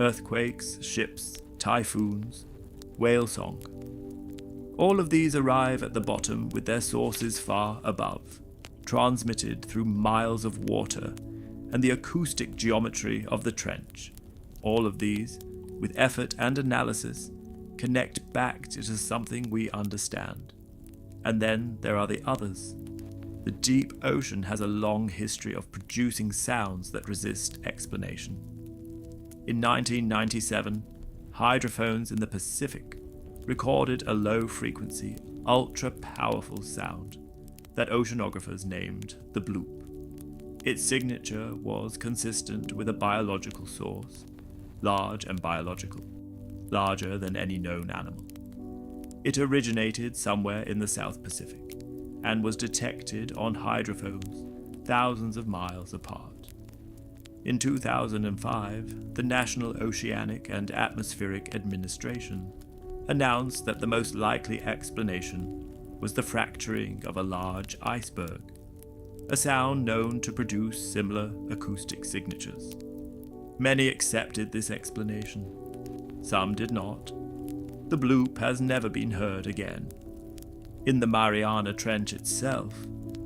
earthquakes, ships, typhoons, whale song. All of these arrive at the bottom with their sources far above, transmitted through miles of water and the acoustic geometry of the trench. All of these, with effort and analysis, connect back to something we understand. And then there are the others. The deep ocean has a long history of producing sounds that resist explanation. In 1997, hydrophones in the Pacific recorded a low-frequency, ultra-powerful sound that oceanographers named the bloop. Its signature was consistent with a biological source, large and biological, larger than any known animal. It originated somewhere in the South Pacific and was detected on hydrophones thousands of miles apart. In 2005, the National Oceanic and Atmospheric Administration announced that the most likely explanation was the fracturing of a large iceberg, a sound known to produce similar acoustic signatures. Many accepted this explanation. Some did not. The bloop has never been heard again. In the Mariana Trench itself,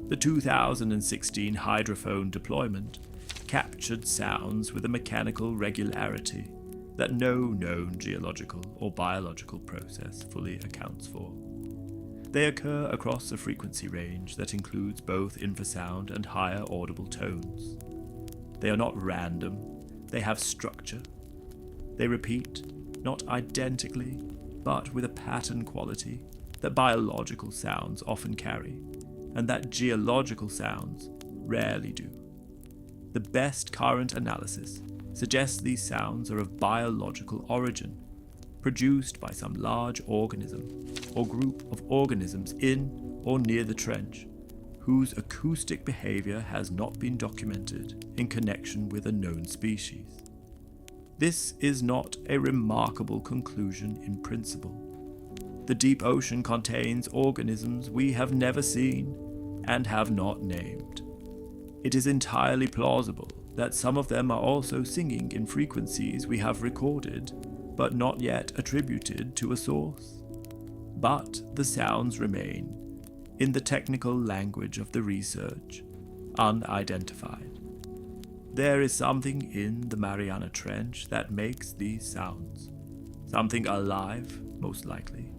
the 2016 hydrophone deployment captured sounds with a mechanical regularity that no known geological or biological process fully accounts for. They occur across a frequency range that includes both infrasound and higher audible tones. They are not random, they have structure. They repeat, not identically, but with a pattern quality that biological sounds often carry, and that geological sounds rarely do. The best current analysis suggests these sounds are of biological origin, produced by some large organism or group of organisms in or near the trench, whose acoustic behavior has not been documented in connection with a known species. This is not a remarkable conclusion in principle. The deep ocean contains organisms we have never seen and have not named. It is entirely plausible that some of them are also singing in frequencies we have recorded, but not yet attributed to a source. But the sounds remain, in the technical language of the research, unidentified. There is something in the Mariana Trench that makes these sounds. Something alive, most likely.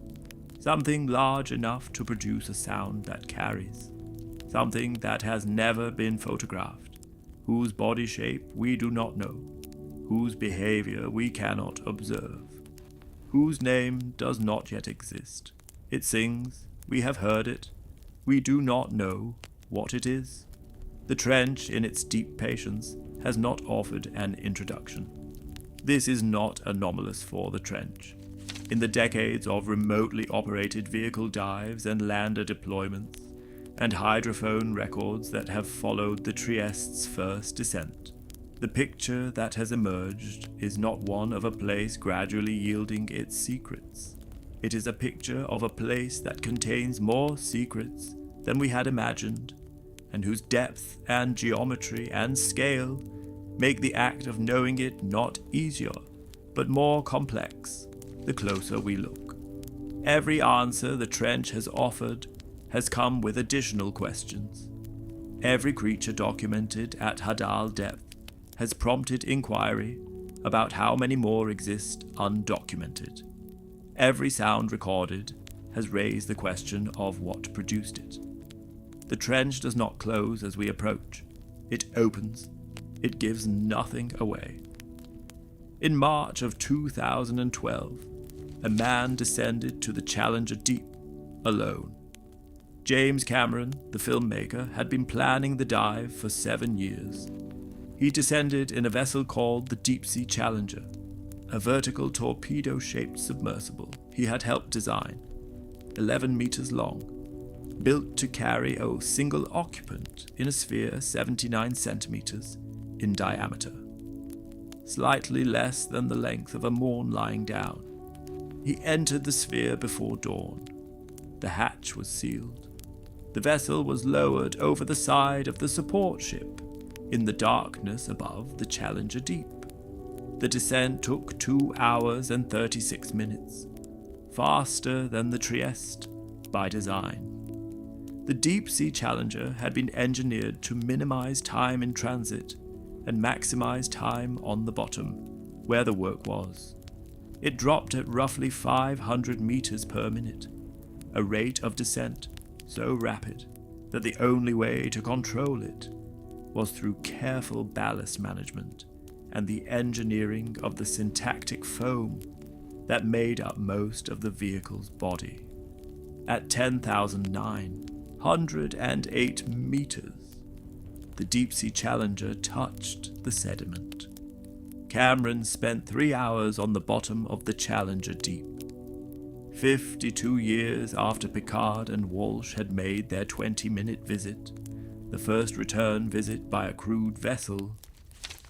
Something large enough to produce a sound that carries. Something that has never been photographed, whose body shape we do not know, whose behavior we cannot observe, whose name does not yet exist. It sings, we have heard it, we do not know what it is. The trench, in its deep patience, has not offered an introduction. This is not anomalous for the trench. In the decades of remotely operated vehicle dives and lander deployments, and hydrophone records that have followed the Trieste's first descent, the picture that has emerged is not one of a place gradually yielding its secrets. It is a picture of a place that contains more secrets than we had imagined, and whose depth and geometry and scale make the act of knowing it not easier, but more complex, the closer we look. Every answer the trench has offered has come with additional questions. Every creature documented at hadal depth has prompted inquiry about how many more exist undocumented. Every sound recorded has raised the question of what produced it. The trench does not close as we approach. It opens. It gives nothing away. In March of 2012, a man descended to the Challenger Deep alone. James Cameron, the filmmaker, had been planning the dive for 7 years. He descended in a vessel called the Deep Sea Challenger, a vertical torpedo-shaped submersible he had helped design, 11 meters long, built to carry a single occupant in a sphere 79 centimeters in diameter, slightly less than the length of a morn lying down. He entered the sphere before dawn. The hatch was sealed. The vessel was lowered over the side of the support ship in the darkness above the Challenger Deep. The descent took 2 hours and 36 minutes, faster than the Trieste by design. The Deep Sea Challenger had been engineered to minimize time in transit and maximize time on the bottom, where the work was. It dropped at roughly 500 meters per minute, a rate of descent so rapid that the only way to control it was through careful ballast management and the engineering of the syntactic foam that made up most of the vehicle's body. At 10,908 meters, the Deep-Sea Challenger touched the sediment. Cameron spent 3 hours on the bottom of the Challenger Deep. 52 years after Picard and Walsh had made their 20-minute visit, the first return visit by a crewed vessel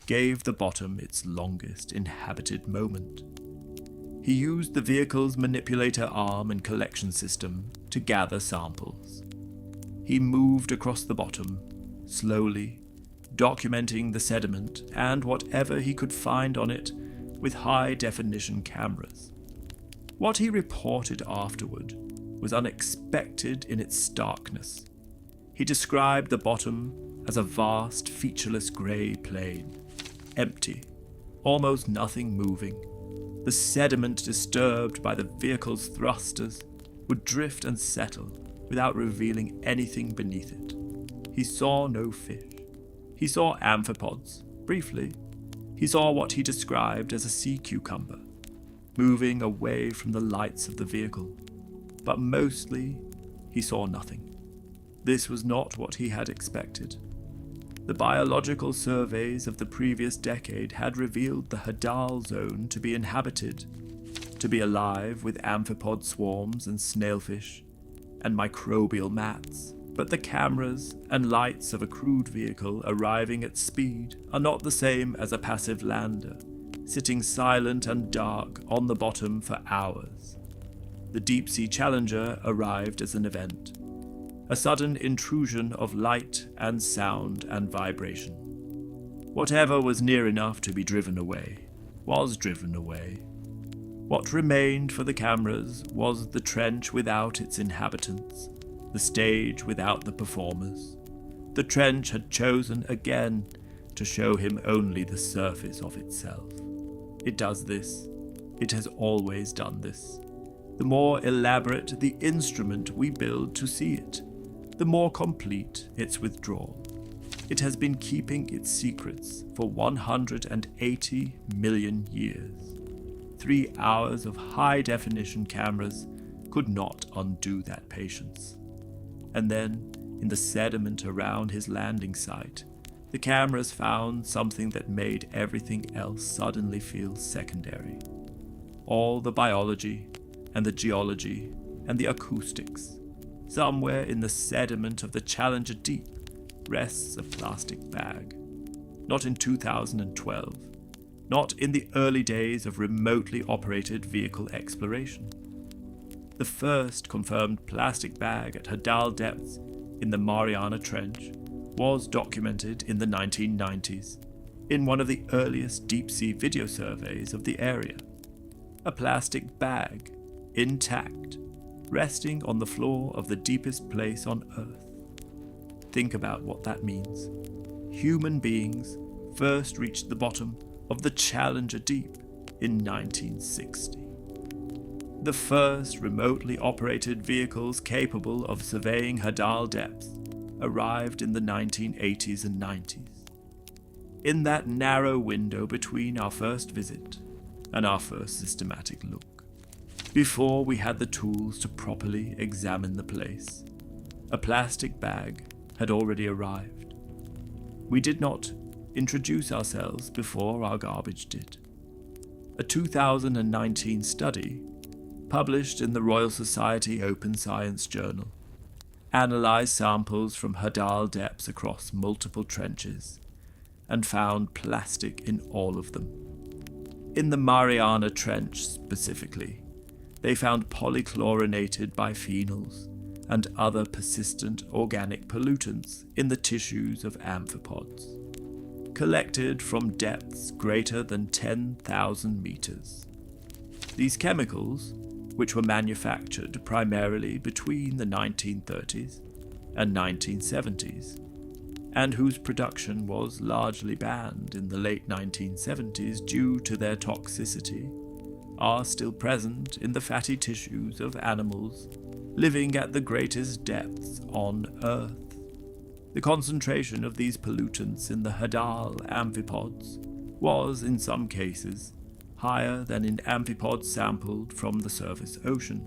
gave the bottom its longest inhabited moment. He used the vehicle's manipulator arm and collection system to gather samples. He moved across the bottom, slowly, documenting the sediment and whatever he could find on it with high-definition cameras. What he reported afterward was unexpected in its starkness. He described the bottom as a vast, featureless grey plain, empty, almost nothing moving. The sediment disturbed by the vehicle's thrusters would drift and settle without revealing anything beneath it. He saw no fish. He saw amphipods, briefly. He saw what he described as a sea cucumber, moving away from the lights of the vehicle. But mostly, he saw nothing. This was not what he had expected. The biological surveys of the previous decade had revealed the hadal zone to be inhabited, to be alive with amphipod swarms and snailfish, and microbial mats. But the cameras and lights of a crewed vehicle arriving at speed are not the same as a passive lander, sitting silent and dark on the bottom for hours. The Deep-Sea Challenger arrived as an event, a sudden intrusion of light and sound and vibration. Whatever was near enough to be driven away was driven away. What remained for the cameras was the trench without its inhabitants, the stage without the performers. The trench had chosen again to show him only the surface of itself. It does this. It has always done this. The more elaborate the instrument we build to see it, the more complete its withdrawal. It has been keeping its secrets for 180 million years. 3 hours of high-definition cameras could not undo that patience. And then, in the sediment around his landing site, the cameras found something that made everything else suddenly feel secondary. All the biology, and the geology, and the acoustics. Somewhere in the sediment of the Challenger Deep rests a plastic bag. Not in 2012. Not in the early days of remotely operated vehicle exploration. The first confirmed plastic bag at hadal depths in the Mariana Trench was documented in the 1990s in one of the earliest deep-sea video surveys of the area. A plastic bag, intact, resting on the floor of the deepest place on Earth. Think about what that means. Human beings first reached the bottom of the Challenger Deep in 1960. The first remotely operated vehicles capable of surveying hadal depths arrived in the 1980s and 90s. In that narrow window between our first visit and our first systematic look. Before we had the tools to properly examine the place, a plastic bag had already arrived. We did not introduce ourselves before our garbage did. A 2019 study, published in the Royal Society Open Science Journal, analysed samples from hadal depths across multiple trenches and found plastic in all of them. In the Mariana Trench specifically, they found polychlorinated biphenyls and other persistent organic pollutants in the tissues of amphipods, collected from depths greater than 10,000 meters. These chemicals, which were manufactured primarily between the 1930s and 1970s, and whose production was largely banned in the late 1970s due to their toxicity, are still present in the fatty tissues of animals living at the greatest depths on Earth. The concentration of these pollutants in the hadal amphipods was, in some cases, higher than in amphipods sampled from the surface ocean.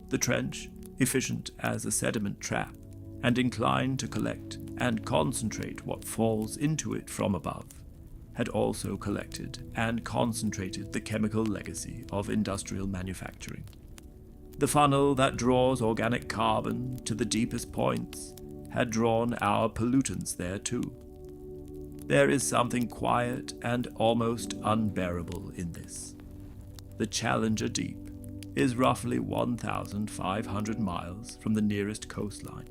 The trench, efficient as a sediment trap, and inclined to collect and concentrate what falls into it from above, had also collected and concentrated the chemical legacy of industrial manufacturing. The funnel that draws organic carbon to the deepest points had drawn our pollutants there too. There is something quiet and almost unbearable in this. The Challenger Deep is roughly 1,500 miles from the nearest coastline.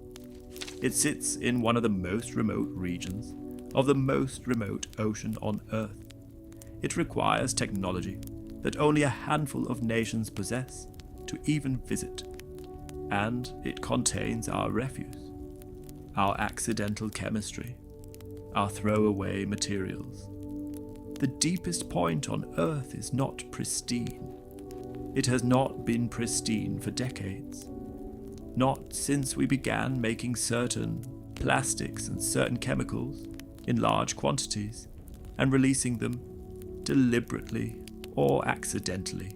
It sits in one of the most remote regions of the most remote ocean on Earth. It requires technology that only a handful of nations possess to even visit, and it contains our refuse, our accidental chemistry, our throwaway materials. The deepest point on Earth is not pristine. It has not been pristine for decades. Not since we began making certain plastics and certain chemicals in large quantities and releasing them deliberately or accidentally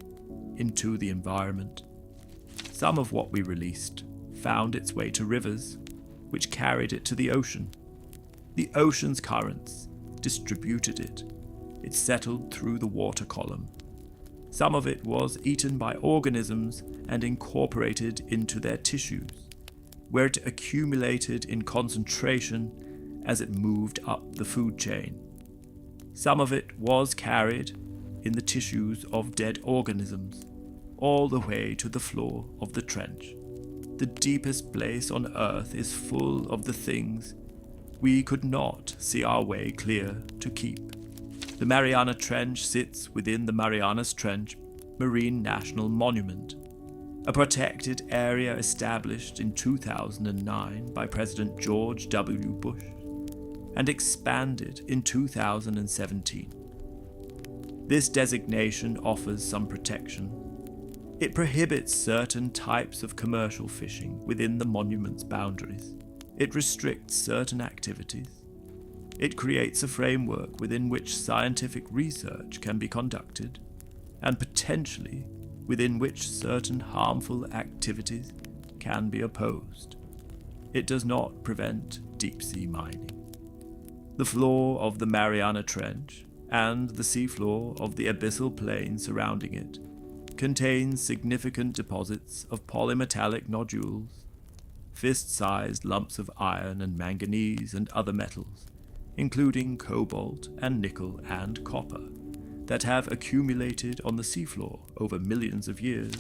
into the environment. Some of what we released found its way to rivers, which carried it to the ocean. The ocean's currents distributed it. It settled through the water column. Some of it was eaten by organisms and incorporated into their tissues, where it accumulated in concentration as it moved up the food chain. Some of it was carried in the tissues of dead organisms, all the way to the floor of the trench. The deepest place on Earth is full of the things we could not see our way clear to keep. The Mariana Trench sits within the Marianas Trench Marine National Monument, a protected area established in 2009 by President George W. Bush and expanded in 2017. This designation offers some protection. It prohibits certain types of commercial fishing within the monument's boundaries. It restricts certain activities. It creates a framework within which scientific research can be conducted, and potentially within which certain harmful activities can be opposed. It does not prevent deep-sea mining. The floor of the Mariana Trench and the seafloor of the abyssal plain surrounding it contains significant deposits of polymetallic nodules, fist-sized lumps of iron and manganese and other metals, including cobalt and nickel and copper, that have accumulated on the seafloor over millions of years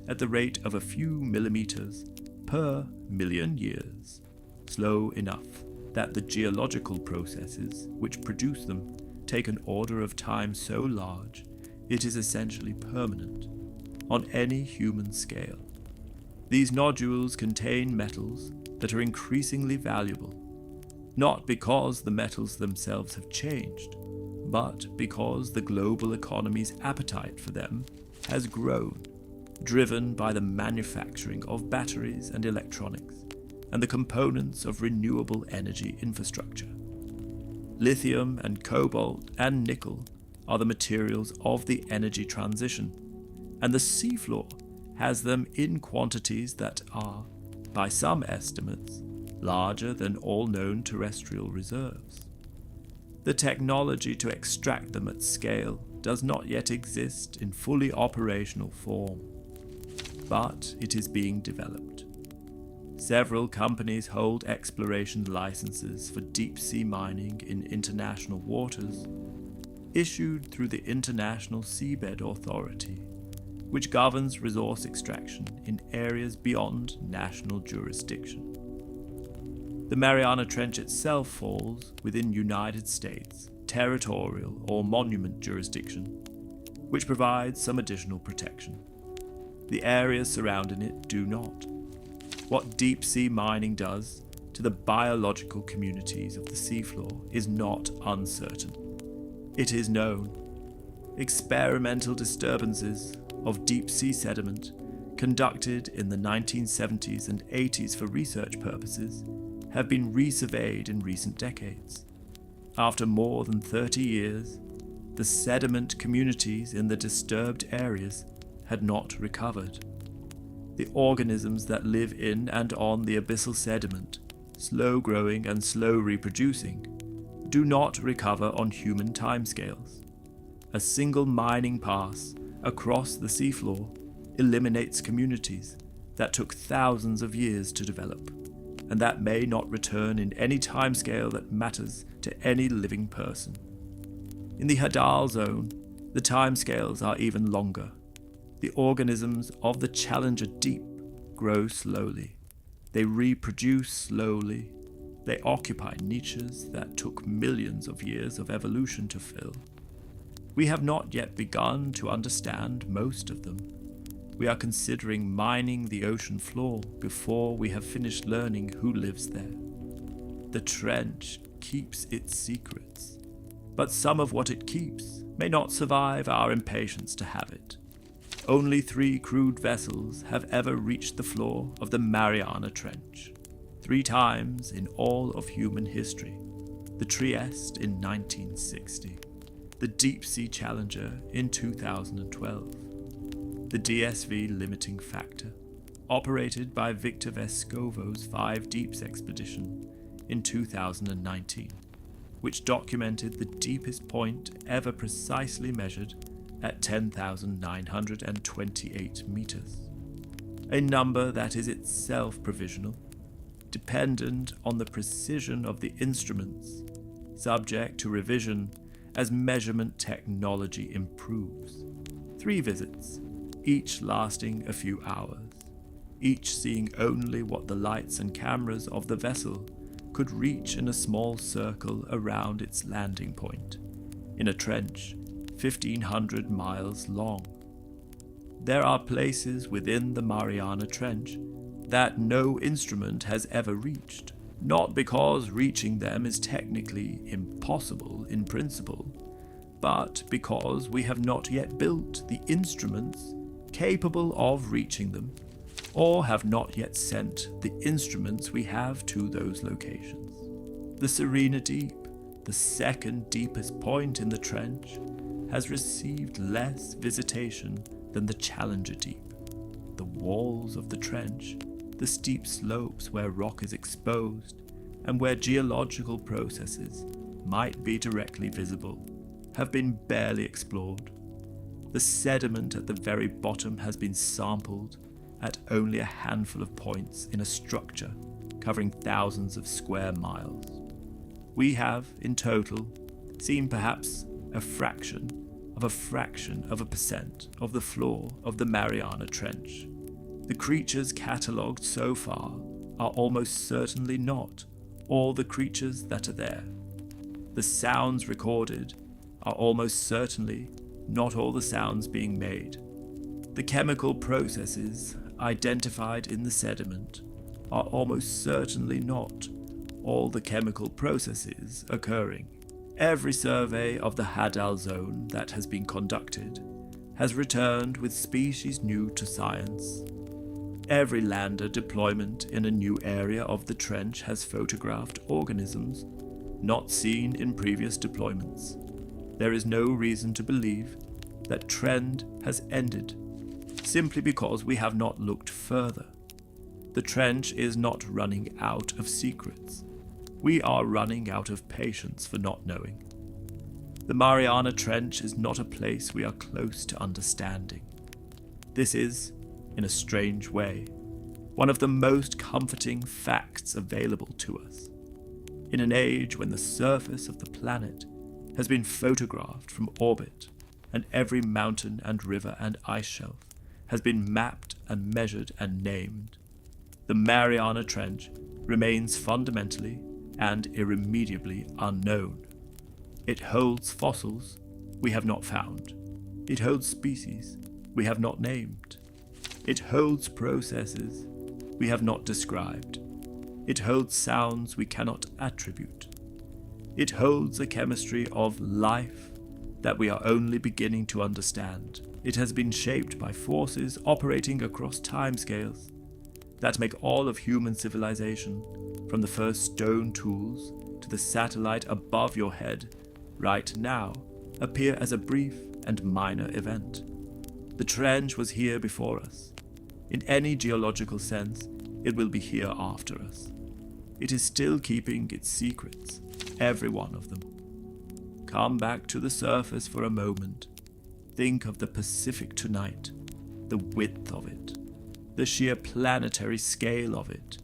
at the rate of a few millimeters per million years, slow enough that the geological processes which produce them take an order of time so large it is essentially permanent on any human scale. These nodules contain metals that are increasingly valuable, not because the metals themselves have changed, but because the global economy's appetite for them has grown, driven by the manufacturing of batteries and electronics, and the components of renewable energy infrastructure. Lithium and cobalt and nickel are the materials of the energy transition, and the seafloor has them in quantities that are, by some estimates, larger than all known terrestrial reserves. The technology to extract them at scale does not yet exist in fully operational form, but it is being developed. Several companies hold exploration licenses for deep-sea mining in international waters, issued through the International Seabed Authority, which governs resource extraction in areas beyond national jurisdiction. The Mariana Trench itself falls within United States territorial or monument jurisdiction, which provides some additional protection. The areas surrounding it do not. What deep-sea mining does to the biological communities of the seafloor is not uncertain. It is known. Experimental disturbances of deep-sea sediment conducted in the 1970s and 80s for research purposes have been resurveyed in recent decades. After more than 30 years, the sediment communities in the disturbed areas had not recovered. The organisms that live in and on the abyssal sediment, slow growing and slow reproducing, do not recover on human timescales. A single mining pass across the seafloor eliminates communities that took thousands of years to develop, and that may not return in any timescale that matters to any living person. In the hadal zone, the timescales are even longer. The organisms of the Challenger Deep grow slowly. They reproduce slowly. They occupy niches that took millions of years of evolution to fill. We have not yet begun to understand most of them. We are considering mining the ocean floor before we have finished learning who lives there. The trench keeps its secrets, but some of what it keeps may not survive our impatience to have it. Only 3 crewed vessels have ever reached the floor of the Mariana Trench, 3 times in all of human history. The Trieste in 1960, the Deep-Sea Challenger in 2012, the DSV Limiting Factor, operated by Victor Vescovo's 5 Deeps expedition in 2019. which documented the deepest point ever precisely measured at 10,928 meters. A number that is itself provisional, dependent on the precision of the instruments, subject to revision as measurement technology improves. 3 visits, each lasting a few hours, each seeing only what the lights and cameras of the vessel could reach in a small circle around its landing point, in a trench 1,500 miles long. There are places within the Mariana Trench that no instrument has ever reached, not because reaching them is technically impossible in principle, but because we have not yet built the instruments capable of reaching them, or have not yet sent the instruments we have to those locations. The Serena Deep, the second deepest point in the trench, has received less visitation than the Challenger Deep. The walls of the trench, the steep slopes where rock is exposed, and where geological processes might be directly visible, have been barely explored. The sediment at the very bottom has been sampled at only a handful of points in a structure covering thousands of square miles. We have, in total, seen perhaps a fraction of a percent of the floor of the Mariana Trench. The creatures catalogued so far are almost certainly not all the creatures that are there. The sounds recorded are almost certainly not all the sounds being made. The chemical processes identified in the sediment are almost certainly not all the chemical processes occurring. Every survey of the hadal zone that has been conducted has returned with species new to science. Every lander deployment in a new area of the trench has photographed organisms not seen in previous deployments. There is no reason to believe that trend has ended simply because we have not looked further. The trench is not running out of secrets. We are running out of patience for not knowing. The Mariana Trench is not a place we are close to understanding. This is, in a strange way, one of the most comforting facts available to us. In an age when the surface of the planet has been photographed from orbit, and every mountain and river and ice shelf has been mapped and measured and named, the Mariana Trench remains fundamentally and irremediably unknown. It holds fossils we have not found. It holds species we have not named. It holds processes we have not described. It holds sounds we cannot attribute. It holds a chemistry of life that we are only beginning to understand. It has been shaped by forces operating across timescales that make all of human civilization, from the first stone tools to the satellite above your head right now, appear as a brief and minor event. The trench was here before us. In any geological sense, it will be here after us. It is still keeping its secrets, every one of them. Come back to the surface for a moment. Think of the Pacific tonight, the width of it, the sheer planetary scale of it,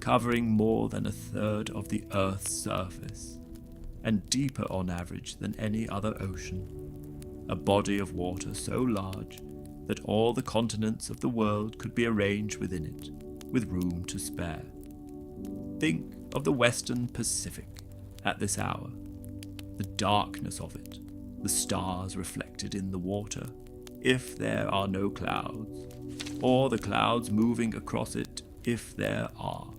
covering more than a third of the Earth's surface, and deeper on average than any other ocean. A body of water so large that all the continents of the world could be arranged within it, with room to spare. Think of the Western Pacific at this hour, the darkness of it, the stars reflected in the water, if there are no clouds, or the clouds moving across it if there are.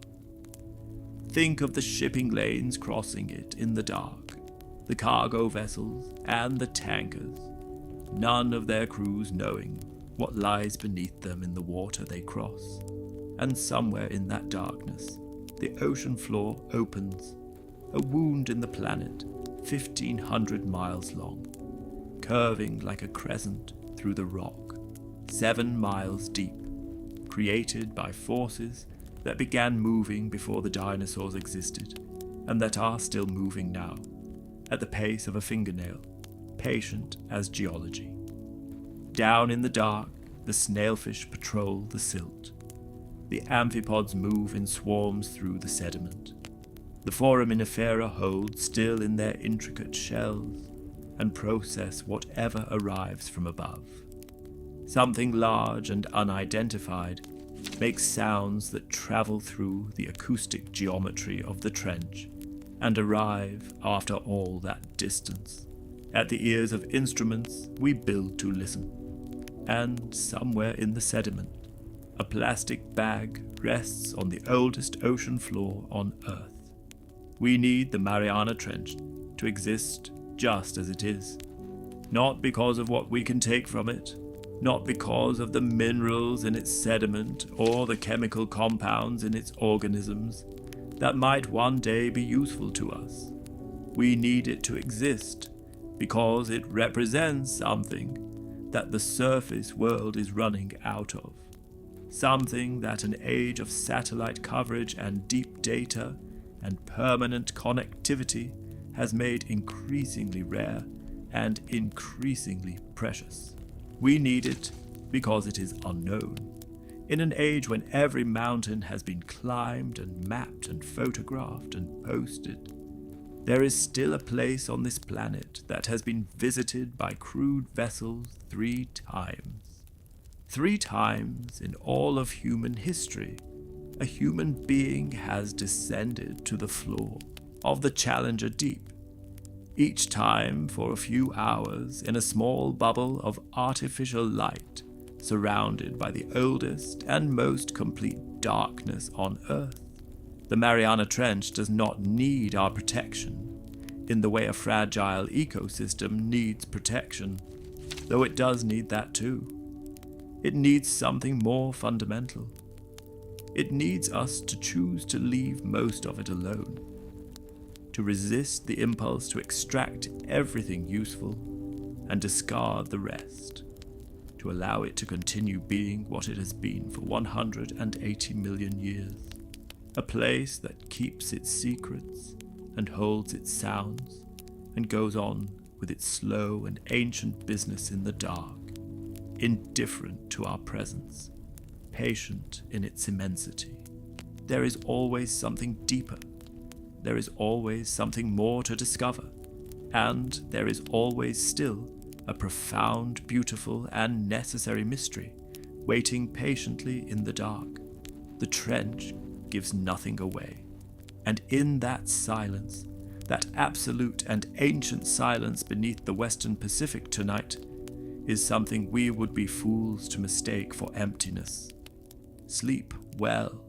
Think of the shipping lanes crossing it in the dark, the cargo vessels and the tankers, none of their crews knowing what lies beneath them in the water they cross. And somewhere in that darkness, the ocean floor opens, a wound in the planet 1,500 miles long, curving like a crescent through the rock, 7 miles deep, created by forces that began moving before the dinosaurs existed, and that are still moving now. at the pace of a fingernail, patient as geology. Down in the dark, the snailfish patrol the silt. The amphipods move in swarms through the sediment. The foraminifera hold still in their intricate shells and process whatever arrives from above. Something large and unidentified makes sounds that travel through the acoustic geometry of the trench and arrive after all that distance. At the ears of instruments we build to listen. And somewhere in the sediment, a plastic bag rests on the oldest ocean floor on Earth. We need the Mariana Trench to exist just as it is. Not because of what we can take from it, not because of the minerals in its sediment or the chemical compounds in its organisms that might one day be useful to us. We need it to exist because it represents something that the surface world is running out of. Something that an age of satellite coverage and deep data and permanent connectivity has made increasingly rare and increasingly precious. We need it because it is unknown. In an age when every mountain has been climbed and mapped and photographed and posted, there is still a place on this planet that has been visited by crewed vessels 3 times. 3 times in all of human history, a human being has descended to the floor of the Challenger Deep, each time for a few hours in a small bubble of artificial light, surrounded by the oldest and most complete darkness on Earth. The Mariana Trench does not need our protection in the way a fragile ecosystem needs protection, though it does need that too. It needs something more fundamental. It needs us to choose to leave most of it alone, to resist the impulse to extract everything useful and discard the rest, to allow it to continue being what it has been for 180 million years. A place that keeps its secrets and holds its sounds and goes on with its slow and ancient business in the dark, indifferent to our presence, patient in its immensity. There is always something deeper. There is always something more to discover. And there is always still a profound, beautiful, and necessary mystery waiting patiently in the dark. The trench gives nothing away. And in that silence, that absolute and ancient silence beneath the Western Pacific tonight, is something we would be fools to mistake for emptiness. Sleep well.